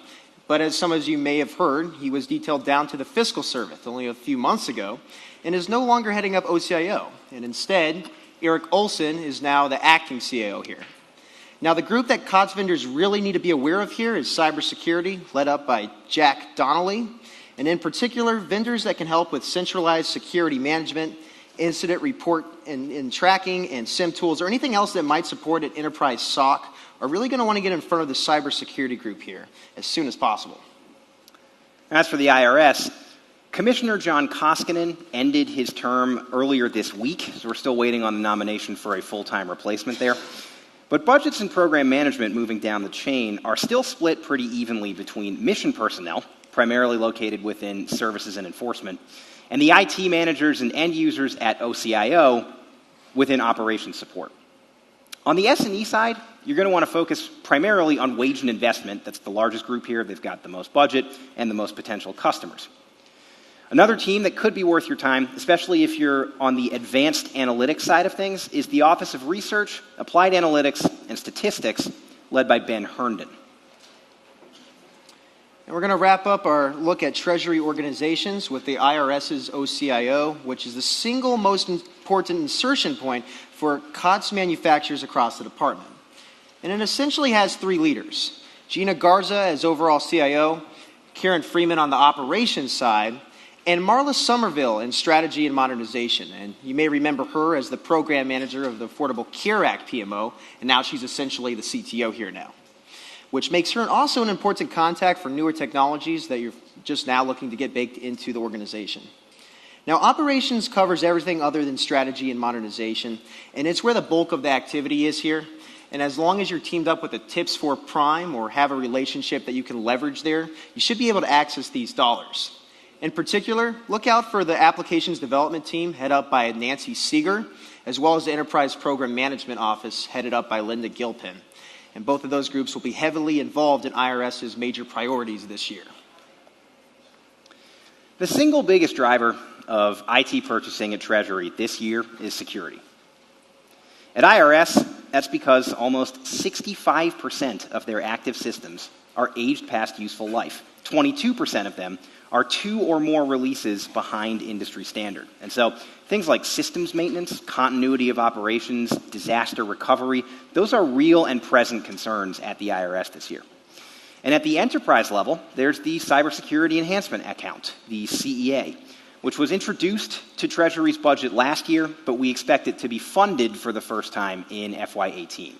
but as some of you may have heard, he was detailed down to the Fiscal Service only a few months ago, and is no longer heading up OCIO. And instead, Eric Olson is now the acting CAO here. Now, the group that COTS vendors really need to be aware of here is cybersecurity, led up by Jack Donnelly, and in particular, vendors that can help with centralized security management, incident report and tracking, and SIM tools, or anything else that might support an enterprise SOC, are really going to want to get in front of the cybersecurity group here as soon as possible. As for the IRS, Commissioner John Koskinen ended his term earlier this week, so we're still waiting on the nomination for a full-time replacement there. But budgets and program management moving down the chain are still split pretty evenly between mission personnel, primarily located within services and enforcement, and the IT managers and end users at OCIO within operations support. On the S&E side, you're going to want to focus primarily on wage and investment. That's the largest group here. They've got the most budget and the most potential customers. Another team that could be worth your time, especially if you're on the advanced analytics side of things, is the Office of Research, Applied Analytics, and Statistics, led by Ben Herndon. And we're going to wrap up our look at Treasury organizations with the IRS's OCIO, which is the single most important insertion point for COTS manufacturers across the department. And it essentially has three leaders: Gina Garza as overall CIO, Karen Freeman on the operations side, and Marla Somerville in strategy and modernization. And you may remember her as the program manager of the Affordable Care Act PMO, and now she's essentially the CTO here now, which makes her also an important contact for newer technologies that you're just now looking to get baked into the organization. Now, operations covers everything other than strategy and modernization, and it's where the bulk of the activity is here. And as long as you're teamed up with a Tips for Prime or have a relationship that you can leverage there, you should be able to access these dollars. In particular, look out for the applications development team headed up by Nancy Seeger, as well as the Enterprise Program Management Office headed up by Linda Gilpin. And both of those groups will be heavily involved in IRS's major priorities this year. The single biggest driver of IT purchasing at Treasury this year is security. At IRS, that's because almost 65% of their active systems are aged past useful life. 22% of them are 2 or more releases behind industry standard. And so things like systems maintenance, continuity of operations, disaster recovery, those are real and present concerns at the IRS this year. And at the enterprise level, there's the Cybersecurity Enhancement Account, the CEA, which was introduced to Treasury's budget last year, but we expect it to be funded for the first time in FY18.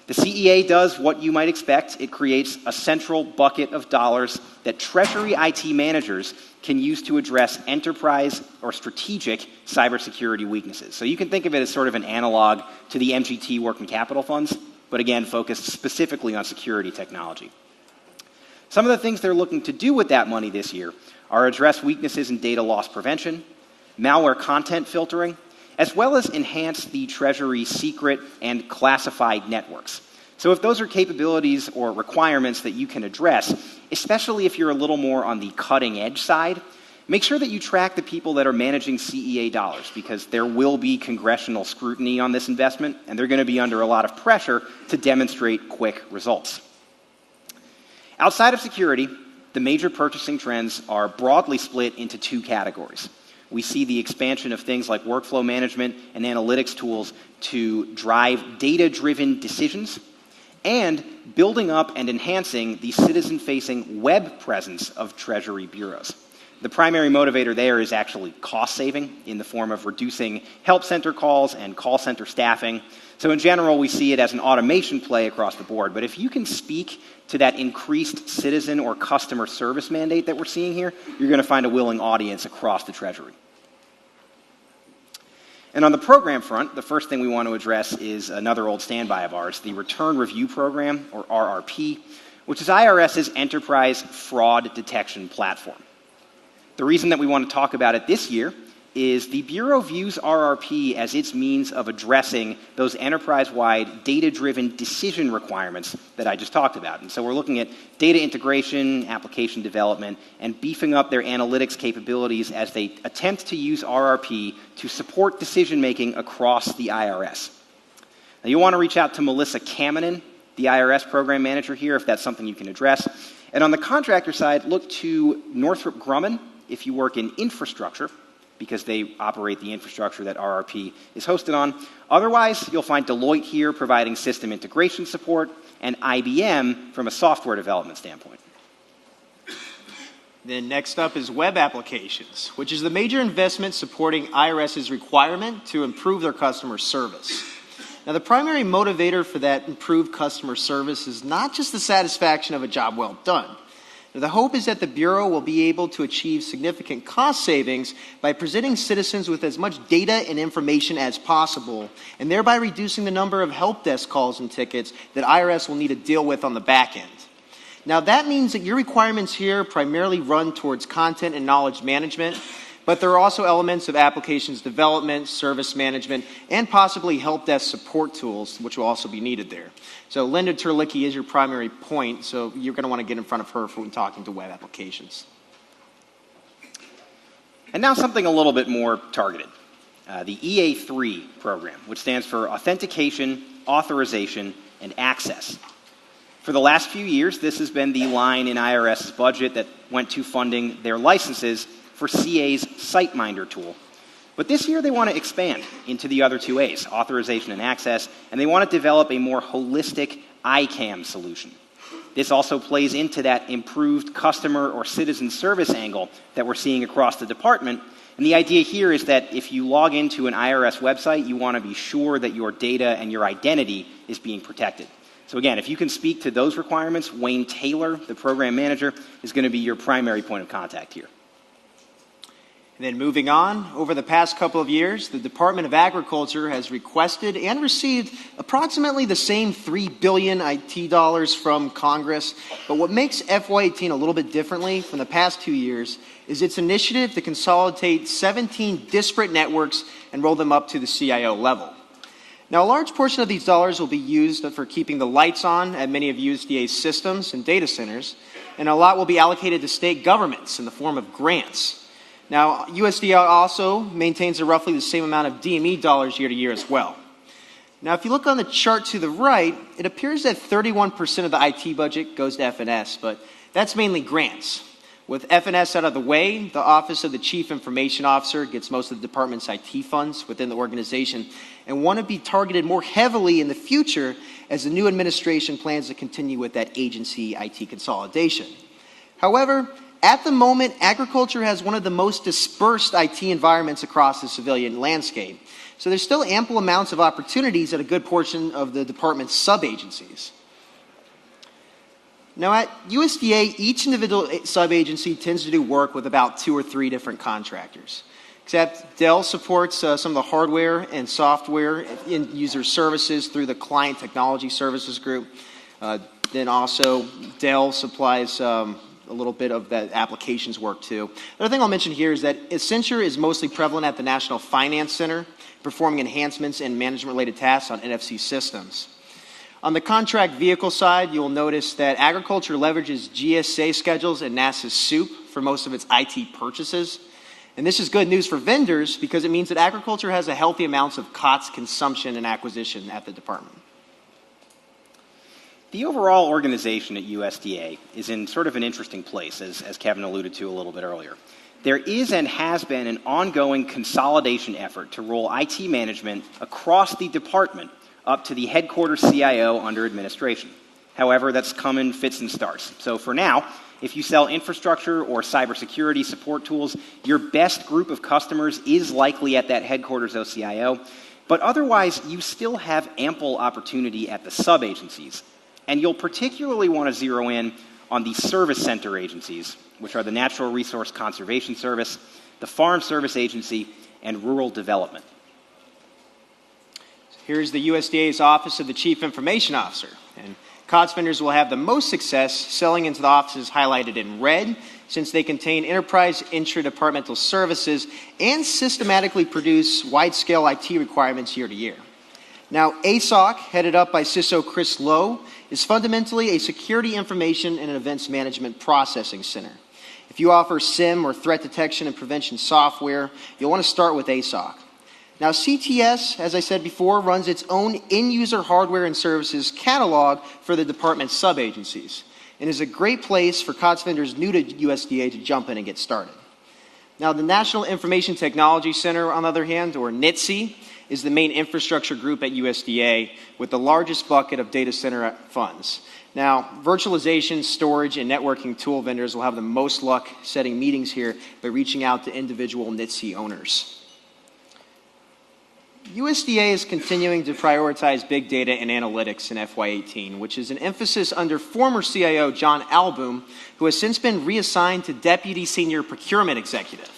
The CEA does what you might expect. It creates a central bucket of dollars that Treasury IT managers can use to address enterprise or strategic cybersecurity weaknesses. So you can think of it as sort of an analog to the MGT working capital funds, but again, focused specifically on security technology. Some of the things they're looking to do with that money this year are address weaknesses in data loss prevention, malware content filtering, as well as enhance the Treasury secret and classified networks. So if those are capabilities or requirements that you can address, especially if you're a little more on the cutting edge side, make sure that you track the people that are managing CEA dollars, because there will be congressional scrutiny on this investment, and they're going to be under a lot of pressure to demonstrate quick results. Outside of security, the major purchasing trends are broadly split into two categories. We see the expansion of things like workflow management and analytics tools to drive data-driven decisions, and building up and enhancing the citizen-facing web presence of Treasury bureaus. The primary motivator there is actually cost saving in the form of reducing help center calls and call center staffing. So in general, we see it as an automation play across the board. But if you can speak to that increased citizen or customer service mandate that we're seeing here, you're going to find a willing audience across the Treasury. And on the program front, the first thing we want to address is another old standby of ours, the Return Review Program, or RRP, which is IRS's enterprise fraud detection platform. The reason that we want to talk about it this year is the Bureau views RRP as its means of addressing those enterprise-wide data-driven decision requirements that I just talked about. And so we're looking at data integration, application development, and beefing up their analytics capabilities as they attempt to use RRP to support decision-making across the IRS. Now, you want to reach out to Melissa Kamenan, the IRS program manager here, if that's something you can address. And on the contractor side, look to Northrop Grumman if you work in infrastructure, because they operate the infrastructure that RRP is hosted on. Otherwise, you'll find Deloitte here providing system integration support, and IBM from a software development standpoint. Then next up is web applications, which is the major investment supporting IRS's requirement to improve their customer service. Now, the primary motivator for that improved customer service is not just the satisfaction of a job well done. The hope is that the Bureau will be able to achieve significant cost savings by presenting citizens with as much data and information as possible, and thereby reducing the number of help desk calls and tickets that IRS will need to deal with on the back end. Now, that means that your requirements here primarily run towards content and knowledge management, but there are also elements of applications development, service management, and possibly help desk support tools, which will also be needed there. So Linda Terlicki is your primary point, so you're going to want to get in front of her for when talking to web applications. And now something a little bit more targeted. The EA3 program, which stands for Authentication, Authorization, and Access. For the last few years, this has been the line in IRS's budget that went to funding their licenses for CA's SiteMinder tool. But this year they want to expand into the other two A's, authorization and access, and they want to develop a more holistic ICAM solution. This also plays into that improved customer or citizen service angle that we're seeing across the department. And the idea here is that if you log into an IRS website, you want to be sure that your data and your identity is being protected. So again, if you can speak to those requirements, Wayne Taylor, the program manager, is going to be your primary point of contact here. And then moving on, over the past couple of years, the Department of Agriculture has requested and received approximately the same $3 billion IT dollars from Congress. But what makes FY18 a little bit differently from the past 2 years is its initiative to consolidate 17 disparate networks and roll them up to the CIO level. Now, a large portion of these dollars will be used for keeping the lights on at many of USDA's systems and data centers, and a lot will be allocated to state governments in the form of grants. Now, USDA also maintains roughly the same amount of DME dollars year to year as well. Now, if you look on the chart to the right, it appears that 31% of the IT budget goes to FNS, but that's mainly grants. With FNS out of the way, the Office of the Chief Information Officer gets most of the department's IT funds within the organization and want to be targeted more heavily in the future as the new administration plans to continue with that agency IT consolidation. However, at the moment, agriculture has one of the most dispersed IT environments across the civilian landscape. So there's still ample amounts of opportunities at a good portion of the department's sub-agencies. Now at USDA, each individual sub-agency tends to do work with about 2 or 3 different contractors. Except Dell supports some of the hardware and software in user services through the Client Technology Services Group. Then also Dell supplies a little bit of that applications work too. The other thing I'll mention here is that Accenture is mostly prevalent at the National Finance Center, performing enhancements and management-related tasks on NFC systems. On the contract vehicle side, you'll notice that agriculture leverages GSA schedules and NASA's SOUP for most of its IT purchases. And this is good news for vendors because it means that agriculture has a healthy amounts of COTS consumption and acquisition at the department. The overall organization at USDA is in sort of an interesting place, as Kevin alluded to a little bit earlier. There is and has been an ongoing consolidation effort to roll IT management across the department up to the headquarters CIO under administration. However, that's come in fits and starts. So for now, if you sell infrastructure or cybersecurity support tools, your best group of customers is likely at that headquarters OCIO, but otherwise you still have ample opportunity at the sub-agencies. And you'll particularly want to zero in on the service center agencies, which are the Natural Resource Conservation Service, the Farm Service Agency, and Rural Development. Here's the USDA's Office of the Chief Information Officer. And COTS vendors will have the most success selling into the offices highlighted in red, since they contain enterprise intra-departmental services and systematically produce wide-scale IT requirements year to year. Now, ASOC, headed up by CISO Chris Lowe, is fundamentally a security information and events management processing center. If you offer SIM or threat detection and prevention software, you'll want to start with ASOC. Now, CTS, as I said before, runs its own in-user hardware and services catalog for the department's sub-agencies and is a great place for COTS vendors new to USDA to jump in and get started. Now, the National Information Technology Center, on the other hand, or NITSI, is the main infrastructure group at USDA with the largest bucket of data center funds. Now, virtualization, storage, and networking tool vendors will have the most luck setting meetings here by reaching out to individual NITSI owners. USDA is continuing to prioritize big data and analytics in FY18, which is an emphasis under former CIO John Album, who has since been reassigned to Deputy Senior Procurement Executive.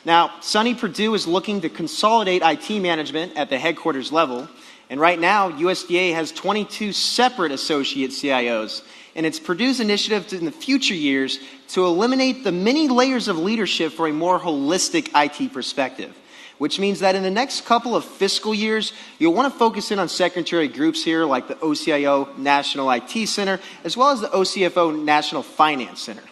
Now, Sonny Perdue is looking to consolidate IT management at the headquarters level, and right now, USDA has 22 separate associate CIOs, and it's Perdue's initiative in the future years to eliminate the many layers of leadership for a more holistic IT perspective, which means that in the next couple of fiscal years, you'll want to focus in on secondary groups here like the OCIO National IT Center, as well as the OCFO National Finance Center.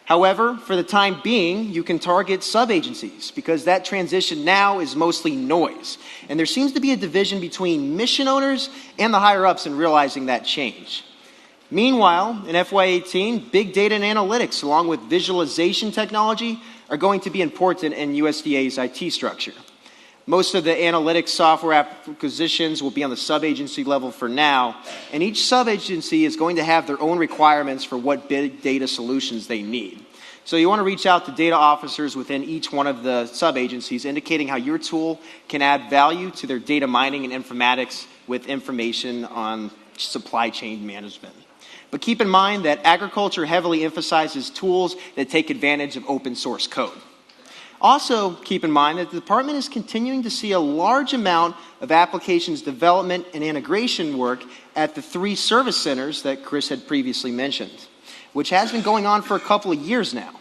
However, for the time being, you can target sub-agencies because that transition now is mostly noise. And there seems to be a division between mission owners and the higher-ups in realizing that change. Meanwhile, in FY18, big data and analytics, along with visualization technology, are going to be important in USDA's IT structure. Most of the analytics software acquisitions will be on the sub-agency level for now, and each sub-agency is going to have their own requirements for what big data solutions they need. So you want to reach out to data officers within each one of the sub-agencies, indicating how your tool can add value to their data mining and informatics with information on supply chain management. But keep in mind that agriculture heavily emphasizes tools that take advantage of open source code. Also, keep in mind that the department is continuing to see a large amount of applications development and integration work at the 3 service centers that Chris had previously mentioned, which has been going on for a couple of years now.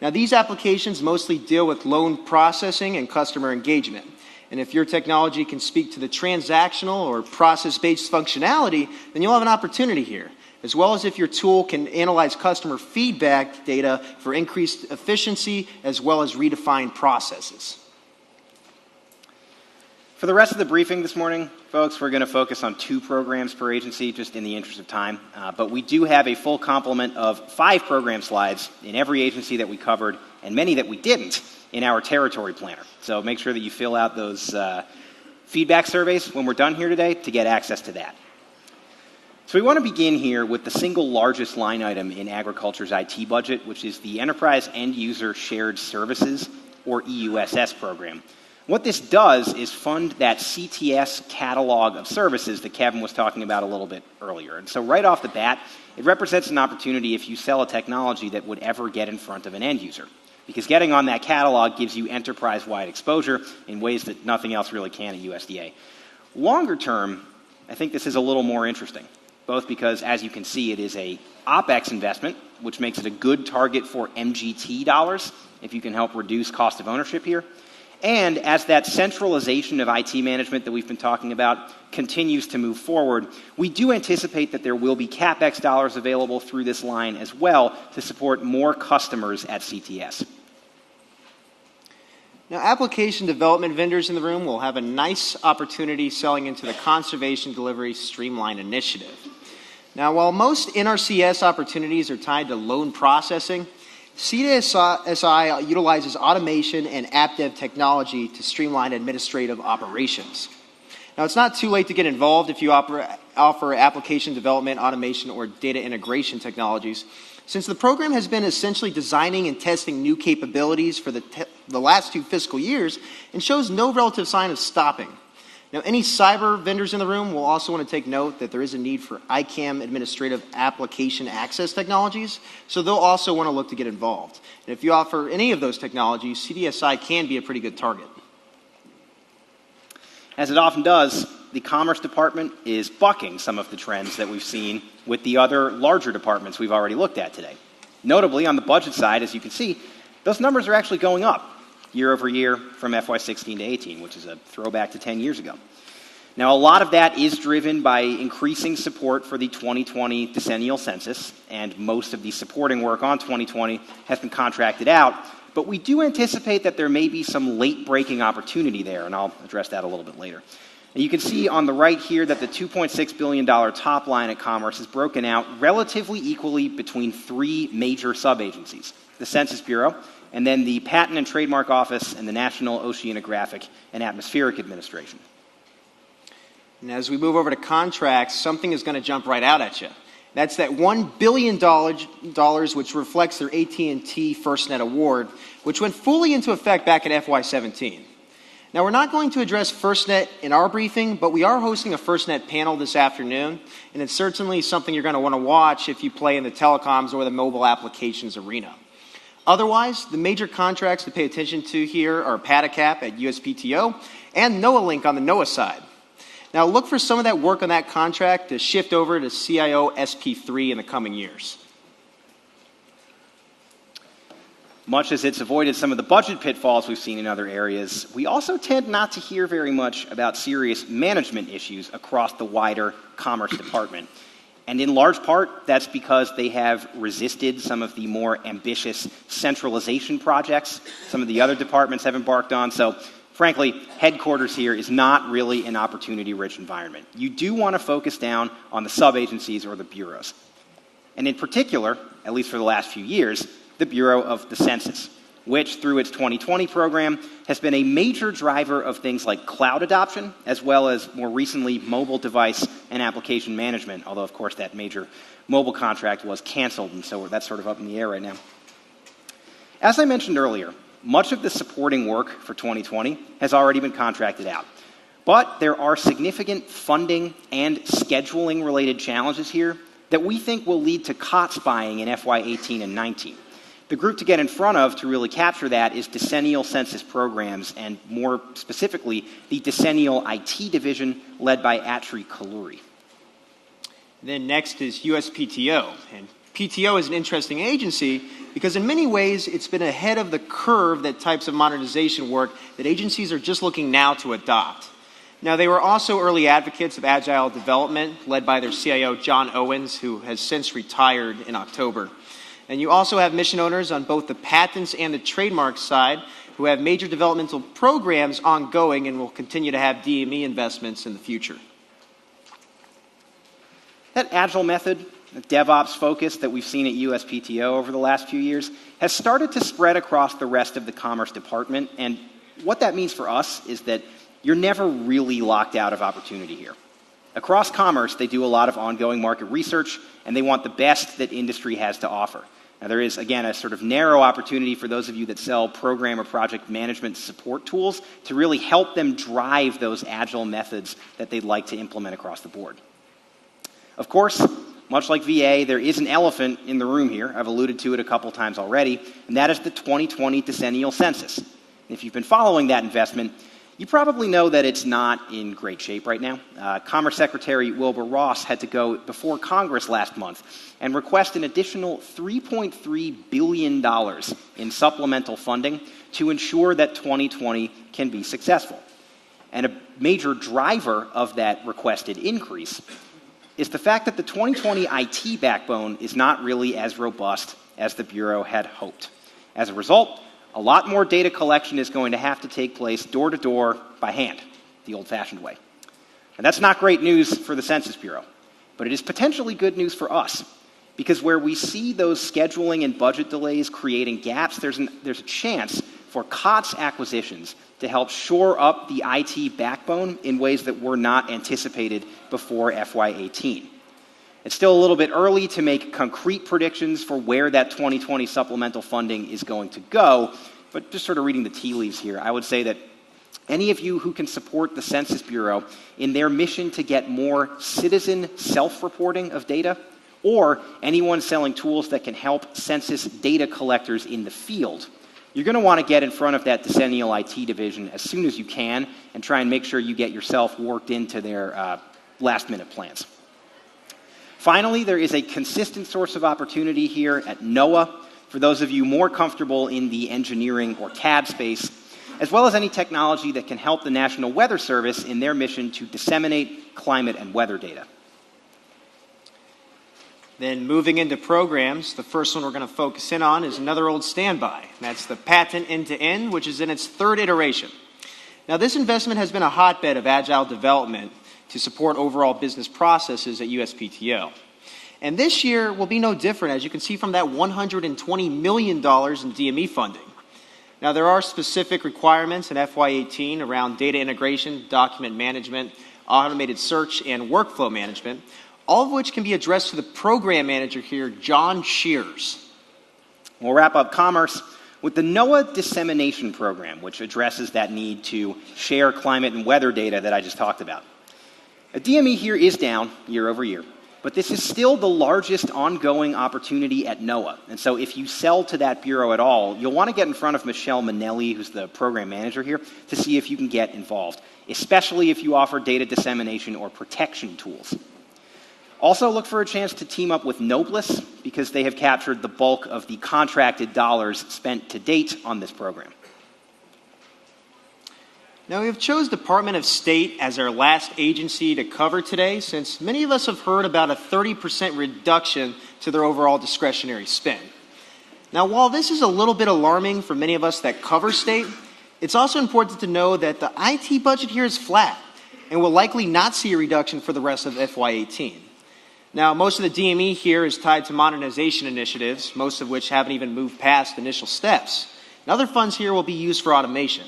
Now, these applications mostly deal with loan processing and customer engagement. And if your technology can speak to the transactional or process-based functionality, then you'll have an opportunity here, as well as if your tool can analyze customer feedback data for increased efficiency, as well as redefined processes. For the rest of the briefing this morning, folks, we're going to focus on 2 programs per agency, just in the interest of time. But we do have a full complement of 5 program slides in every agency that we covered, and many that we didn't, in our territory planner. So make sure that you fill out those feedback surveys when we're done here today to get access to that. So we want to begin here with the single largest line item in agriculture's IT budget, which is the Enterprise End User Shared Services, or EUSS program. What this does is fund that CTS catalog of services that Kevin was talking about a little bit earlier. And so right off the bat, it represents an opportunity if you sell a technology that would ever get in front of an end user. Because getting on that catalog gives you enterprise-wide exposure in ways that nothing else really can at USDA. Longer term, I think this is a little more interesting, both because, as you can see, it is a OpEx investment, which makes it a good target for MGT dollars, if you can help reduce cost of ownership here. And as that centralization of IT management that we've been talking about continues to move forward, we do anticipate that there will be CapEx dollars available through this line as well to support more customers at CTS. Now, application development vendors in the room will have a nice opportunity selling into the Conservation Delivery Streamline Initiative. Now, while most NRCS opportunities are tied to loan processing, CDSI utilizes automation and app dev technology to streamline administrative operations. Now, it's not too late to get involved if you offer application development, automation, or data integration technologies, since the program has been essentially designing and testing new capabilities for the last 2 fiscal years and shows no relative sign of stopping. Now, any cyber vendors in the room will also want to take note that there is a need for ICAM administrative application access technologies, so they'll also want to look to get involved. And if you offer any of those technologies, CDSI can be a pretty good target. As it often does, the Commerce Department is bucking some of the trends that we've seen with the other larger departments we've already looked at today. Notably, on the budget side, as you can see, those numbers are actually going up year over year from FY16 to 18, which is a throwback to 10 years ago. Now, a lot of that is driven by increasing support for the 2020 decennial census, and most of the supporting work on 2020 has been contracted out, but we do anticipate that there may be some late-breaking opportunity there, and I'll address that a little bit later. And you can see on the right here that the $2.6 billion top line at Commerce is broken out relatively equally between 3 major sub-agencies: the Census Bureau, and then the Patent and Trademark Office and the National Oceanographic and Atmospheric Administration. And as we move over to contracts, something is going to jump right out at you. That's that $1 billion which reflects their AT&T FirstNet award, which went fully into effect back in FY17. Now, we're not going to address FirstNet in our briefing, but we are hosting a FirstNet panel this afternoon, and it's certainly something you're going to want to watch if you play in the telecoms or the mobile applications arena. Otherwise, the major contracts to pay attention to here are Padicap at USPTO and NOAA on the NOAA side. Now, look for some of that work on that contract to shift over to CIO SP3 in the coming years. Much as it's avoided some of the budget pitfalls we've seen in other areas, we also tend not to hear very much about serious management issues across the wider Commerce Department. And in large part, that's because they have resisted some of the more ambitious centralization projects some of the other departments have embarked on. So, frankly, headquarters here is not really an opportunity-rich environment. You do want to focus down on the sub-agencies or the bureaus. And in particular, at least for the last few years, the Bureau of the Census, which through its 2020 program has been a major driver of things like cloud adoption, as well as more recently mobile device and application management, although of course that major mobile contract was canceled, and so that's sort of up in the air right now. As I mentioned earlier, much of the supporting work for 2020 has already been contracted out. But there are significant funding and scheduling related challenges here that we think will lead to COTS buying in FY18 and 19. The group to get in front of to really capture that is decennial census programs, and more specifically, the decennial IT division led by Atri Kaluri. Then next is USPTO. And PTO is an interesting agency because in many ways it's been ahead of the curve that types of modernization work that agencies are just looking now to adopt. Now, they were also early advocates of agile development, led by their CIO, John Owens, who has since retired in October. And you also have mission owners on both the patents and the trademark side who have major developmental programs ongoing and will continue to have DME investments in the future. That agile method, the DevOps focus that we've seen at USPTO over the last few years, has started to spread across the rest of the Commerce Department. And what that means for us is that you're never really locked out of opportunity here. Across Commerce, they do a lot of ongoing market research, and they want the best that industry has to offer. Now, there is, again, a sort of narrow opportunity for those of you that sell program or project management support tools to really help them drive those agile methods that they'd like to implement across the board. Of course, much like VA, there is an elephant in the room here. I've alluded to it a couple times already, and that is the 2020 decennial census. And if you've been following that investment, you probably know that it's not in great shape right now. Commerce Secretary Wilbur Ross had to go before Congress last month and request an additional $3.3 billion in supplemental funding to ensure that 2020 can be successful. And a major driver of that requested increase is the fact that the 2020 IT backbone is not really as robust as the Bureau had hoped. As a result, a lot more data collection is going to have to take place door to door by hand, the old-fashioned way. And that's not great news for the Census Bureau, but it is potentially good news for us, because where we see those scheduling and budget delays creating gaps, there's a chance for COTS acquisitions to help shore up the IT backbone in ways that were not anticipated before FY18. It's still a little bit early to make concrete predictions for where that 2020 supplemental funding is going to go, but just sort of reading the tea leaves here, I would say that any of you who can support the Census Bureau in their mission to get more citizen self-reporting of data, or anyone selling tools that can help census data collectors in the field, you're going to want to get in front of that decennial IT division as soon as you can and try and make sure you get yourself worked into their last-minute plans. Finally, there is a consistent source of opportunity here at NOAA for those of you more comfortable in the engineering or CAD space, as well as any technology that can help the National Weather Service in their mission to disseminate climate and weather data. Then moving into programs, the first one we're going to focus in on is another old standby. That's the patent end-to-end, which is in its third iteration. Now, this investment has been a hotbed of agile development to support overall business processes at USPTO. And this year will be no different, as you can see from that $120 million in DME funding. Now, there are specific requirements in FY18 around data integration, document management, automated search, and workflow management, all of which can be addressed to the program manager here, John Shears. We'll wrap up commerce with the NOAA dissemination program, which addresses that need to share climate and weather data that I just talked about. A DME here is down year over year, but this is still the largest ongoing opportunity at NOAA. And so if you sell to that bureau at all, you'll want to get in front of Michelle Manelli, who's the program manager here, to see if you can get involved, especially if you offer data dissemination or protection tools. Also, look for a chance to team up with Nobless, because they have captured the bulk of the contracted dollars spent to date on this program. Now, we have chose Department of State as our last agency to cover today, since many of us have heard about a 30% reduction to their overall discretionary spend. Now, while this is a little bit alarming for many of us that cover state, it's also important to know that the IT budget here is flat and will likely not see a reduction for the rest of FY18. Now, most of the DME here is tied to modernization initiatives, most of which haven't even moved past initial steps. And other funds here will be used for automation.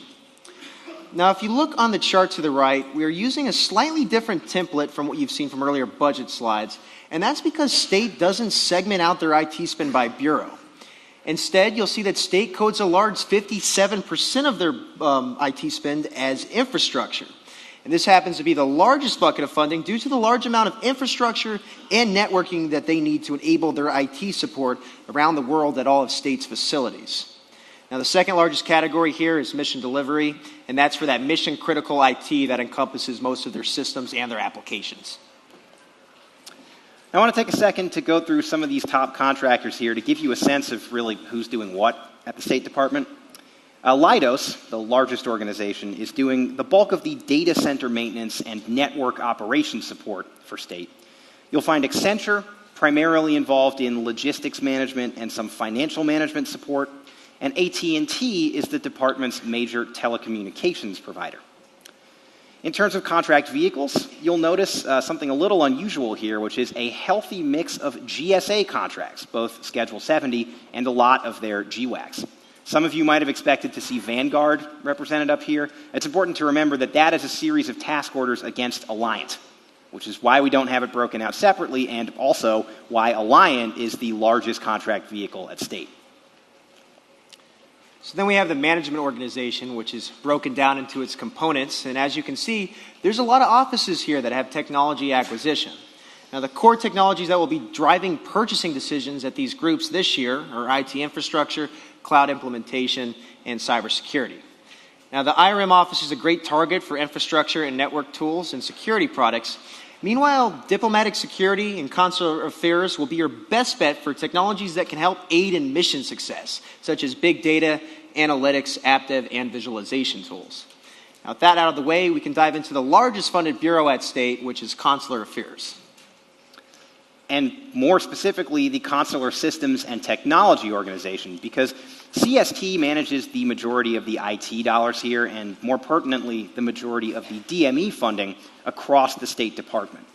Now, if you look on the chart to the right, we are using a slightly different template from what you've seen from earlier budget slides, and that's because state doesn't segment out their IT spend by bureau. Instead, you'll see that state codes a large 57% of their IT spend as infrastructure. And this happens to be the largest bucket of funding due to the large amount of infrastructure and networking that they need to enable their IT support around the world at all of state's facilities. Now, the second largest category here is mission delivery, and that's for that mission critical IT that encompasses most of their systems and their applications. I want to take a second to go through some of these top contractors here to give you a sense of really who's doing what at the State Department. Leidos, the largest organization, is doing the bulk of the data center maintenance and network operations support for state. You'll find Accenture primarily involved in logistics management and some financial management support, and AT&T is the department's major telecommunications provider. In terms of contract vehicles, you'll notice something a little unusual here, which is a healthy mix of GSA contracts, both Schedule 70 and a lot of their GWACs. Some of you might have expected to see Vanguard represented up here. It's important to remember that that is a series of task orders against Alliant, which is why we don't have it broken out separately, and also why Alliant is the largest contract vehicle at state. So then we have the management organization, which is broken down into its components. And as you can see, there's a lot of offices here that have technology acquisition. Now, the core technologies that will be driving purchasing decisions at these groups this year are IT infrastructure, cloud implementation, and cybersecurity. Now, the IRM office is a great target for infrastructure and network tools and security products. Meanwhile, diplomatic security and consular affairs will be your best bet for technologies that can help aid in mission success, such as big data, analytics, app dev, and visualization tools. Now, with that out of the way, we can dive into the largest funded bureau at state, which is consular affairs. And more specifically, the Consular Systems and Technology Organization, because CST manages the majority of the IT dollars here, and more pertinently, the majority of the DME funding across the State Department.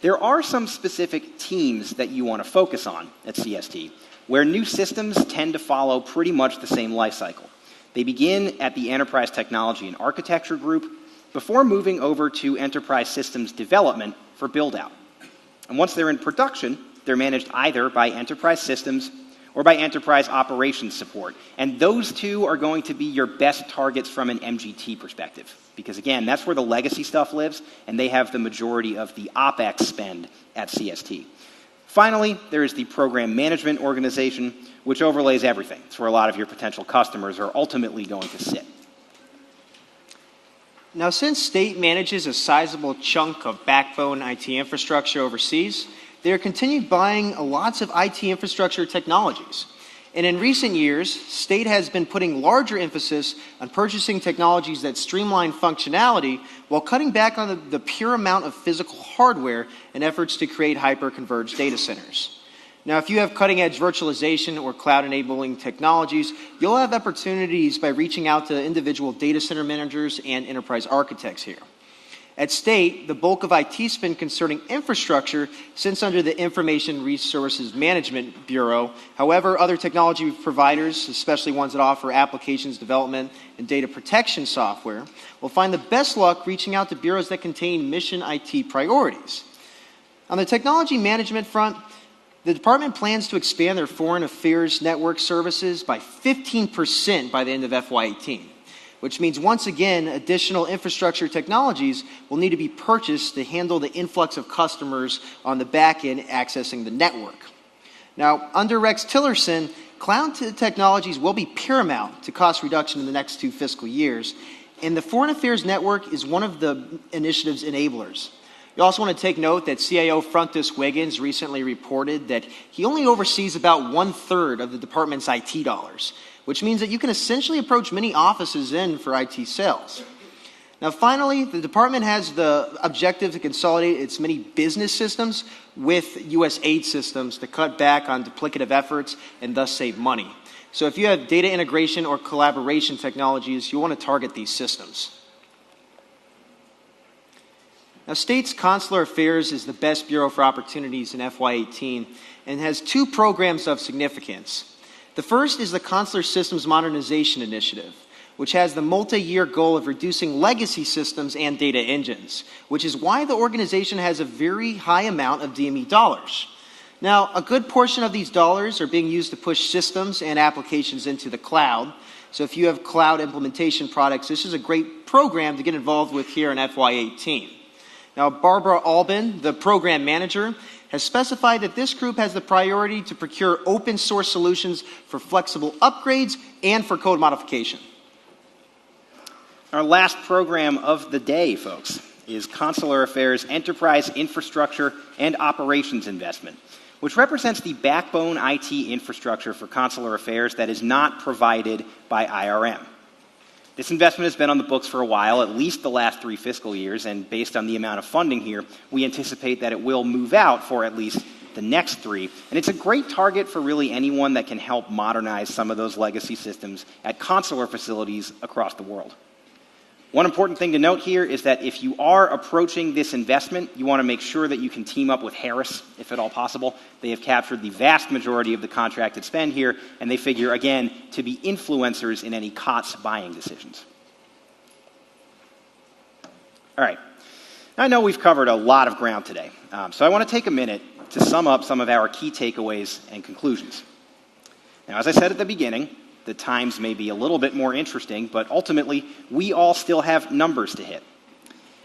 There are some specific teams that you want to focus on at CST, where new systems tend to follow pretty much the same life cycle. They begin at the Enterprise Technology and Architecture Group before moving over to Enterprise Systems Development for build-out. And once they're in production, they're managed either by Enterprise Systems or by Enterprise Operations Support. And those two are going to be your best targets from an MGT perspective. Because again, that's where the legacy stuff lives, and they have the majority of the OpEx spend at CST. Finally, there is the Program Management Organization, which overlays everything. It's where a lot of your potential customers are ultimately going to sit. Now, since state manages a sizable chunk of backbone IT infrastructure overseas, they are continued buying lots of IT infrastructure technologies. And in recent years, state has been putting larger emphasis on purchasing technologies that streamline functionality while cutting back on the pure amount of physical hardware in efforts to create hyper-converged data centers. Now, if you have cutting-edge virtualization or cloud-enabling technologies, you'll have opportunities by reaching out to individual data center managers and enterprise architects here. At state, the bulk of IT spend concerning infrastructure sits under the Information Resources Management Bureau. However, other technology providers, especially ones that offer applications development and data protection software, will find the best luck reaching out to bureaus that contain mission IT priorities. On the technology management front, the department plans to expand their foreign affairs network services by 15% by the end of FY18, which means, once again, additional infrastructure technologies will need to be purchased to handle the influx of customers on the back end accessing the network. Now, under Rex Tillerson, cloud technologies will be paramount to cost reduction in the next 2 fiscal years, and the Foreign Affairs Network is one of the initiative's enablers. You also want to take note that CIO Frontis Wiggins recently reported that he only oversees about 1/3 of the department's IT dollars, which means that you can essentially approach many offices in for IT sales. Now, finally, the department has the objective to consolidate its many business systems with U.S. aid systems to cut back on duplicative efforts and thus save money. So if you have data integration or collaboration technologies, you want to target these systems. Now, State's Consular Affairs is the best bureau for opportunities in FY18 and has two programs of significance. The first is the Consular Systems Modernization Initiative, which has the multi-year goal of reducing legacy systems and data engines, which is why the organization has a very high amount of DME dollars. Now, a good portion of these dollars are being used to push systems and applications into the cloud. So if you have cloud implementation products, this is a great program to get involved with here in FY18. Now, Barbara Albin, the program manager, has specified that this group has the priority to procure open source solutions for flexible upgrades and for code modification. Our last program of the day, folks, is Consular Affairs Enterprise Infrastructure and Operations Investment, which represents the backbone IT infrastructure for Consular Affairs that is not provided by IRM. This investment has been on the books for a while, at least the last 3 fiscal years, and based on the amount of funding here, we anticipate that it will move out for at least the next 3. And it's a great target for really anyone that can help modernize some of those legacy systems at consular facilities across the world. One important thing to note here is that if you are approaching this investment, you want to make sure that you can team up with Harris, if at all possible. They have captured the vast majority of the contracted spend here, and they figure, again, to be influencers in any COTS buying decisions. All right. I know we've covered a lot of ground today, so I want to take a minute to sum up some of our key takeaways and conclusions. Now, as I said at the beginning, the times may be a little bit more interesting, but ultimately, we all still have numbers to hit.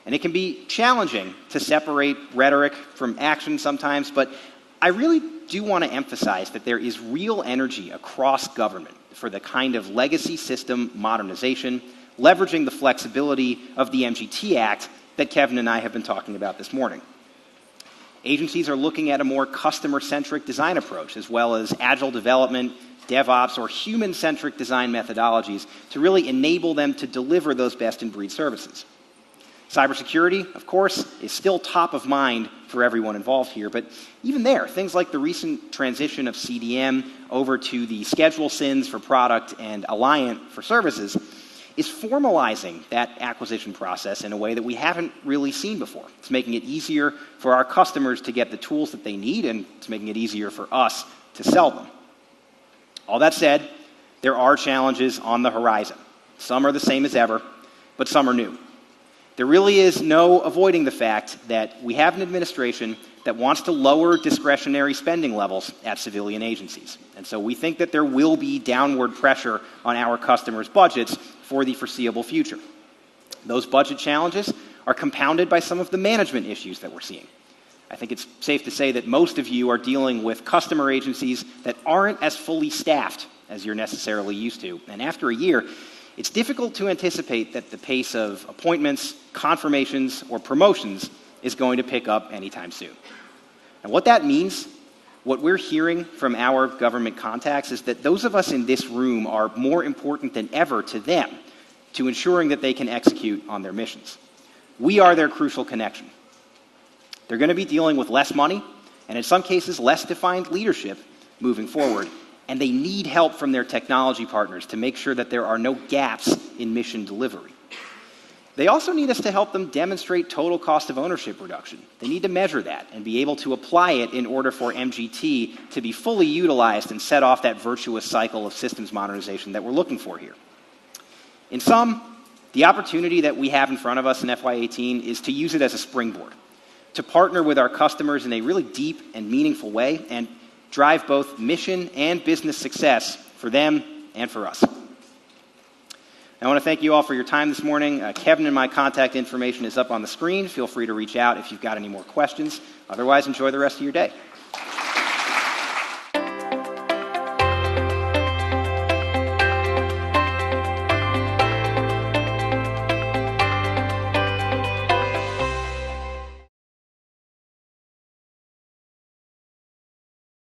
And it can be challenging to separate rhetoric from action sometimes, but I really do want to emphasize that there is real energy across government for the kind of legacy system modernization, leveraging the flexibility of the MGT Act that Kevin and I have been talking about this morning. Agencies are looking at a more customer-centric design approach, as well as agile development, DevOps, or human-centric design methodologies to really enable them to deliver those best-in-breed services. Cybersecurity, of course, is still top of mind for everyone involved here, but even there, things like the recent transition of CDM over to the schedule SINs for product and Alliant for services is formalizing that acquisition process in a way that we haven't really seen before. It's making it easier for our customers to get the tools that they need, and it's making it easier for us to sell them. All that said, there are challenges on the horizon. Some are the same as ever, but some are new. There really is no avoiding the fact that we have an administration that wants to lower discretionary spending levels at civilian agencies. And so we think that there will be downward pressure on our customers' budgets for the foreseeable future. Those budget challenges are compounded by some of the management issues that we're seeing. I think it's safe to say that most of you are dealing with customer agencies that aren't as fully staffed as you're necessarily used to. And after a year, it's difficult to anticipate that the pace of appointments, confirmations, or promotions is going to pick up anytime soon. And what that means, what we're hearing from our government contacts, is that those of us in this room are more important than ever to them to ensuring that they can execute on their missions. We are their crucial connection. They're going to be dealing with less money, and in some cases, less defined leadership moving forward, and they need help from their technology partners to make sure that there are no gaps in mission delivery. They also need us to help them demonstrate total cost of ownership reduction. They need to measure that and be able to apply it in order for MGT to be fully utilized and set off that virtuous cycle of systems modernization that we're looking for here. In sum, the opportunity that we have in front of us in FY18 is to use it as a springboard, to partner with our customers in a really deep and meaningful way and drive both mission and business success for them and for us. I want to thank you all for your time this morning. Kevin and my contact information is up on the screen. Feel free to reach out if you've got any more questions. Otherwise, enjoy the rest of your day.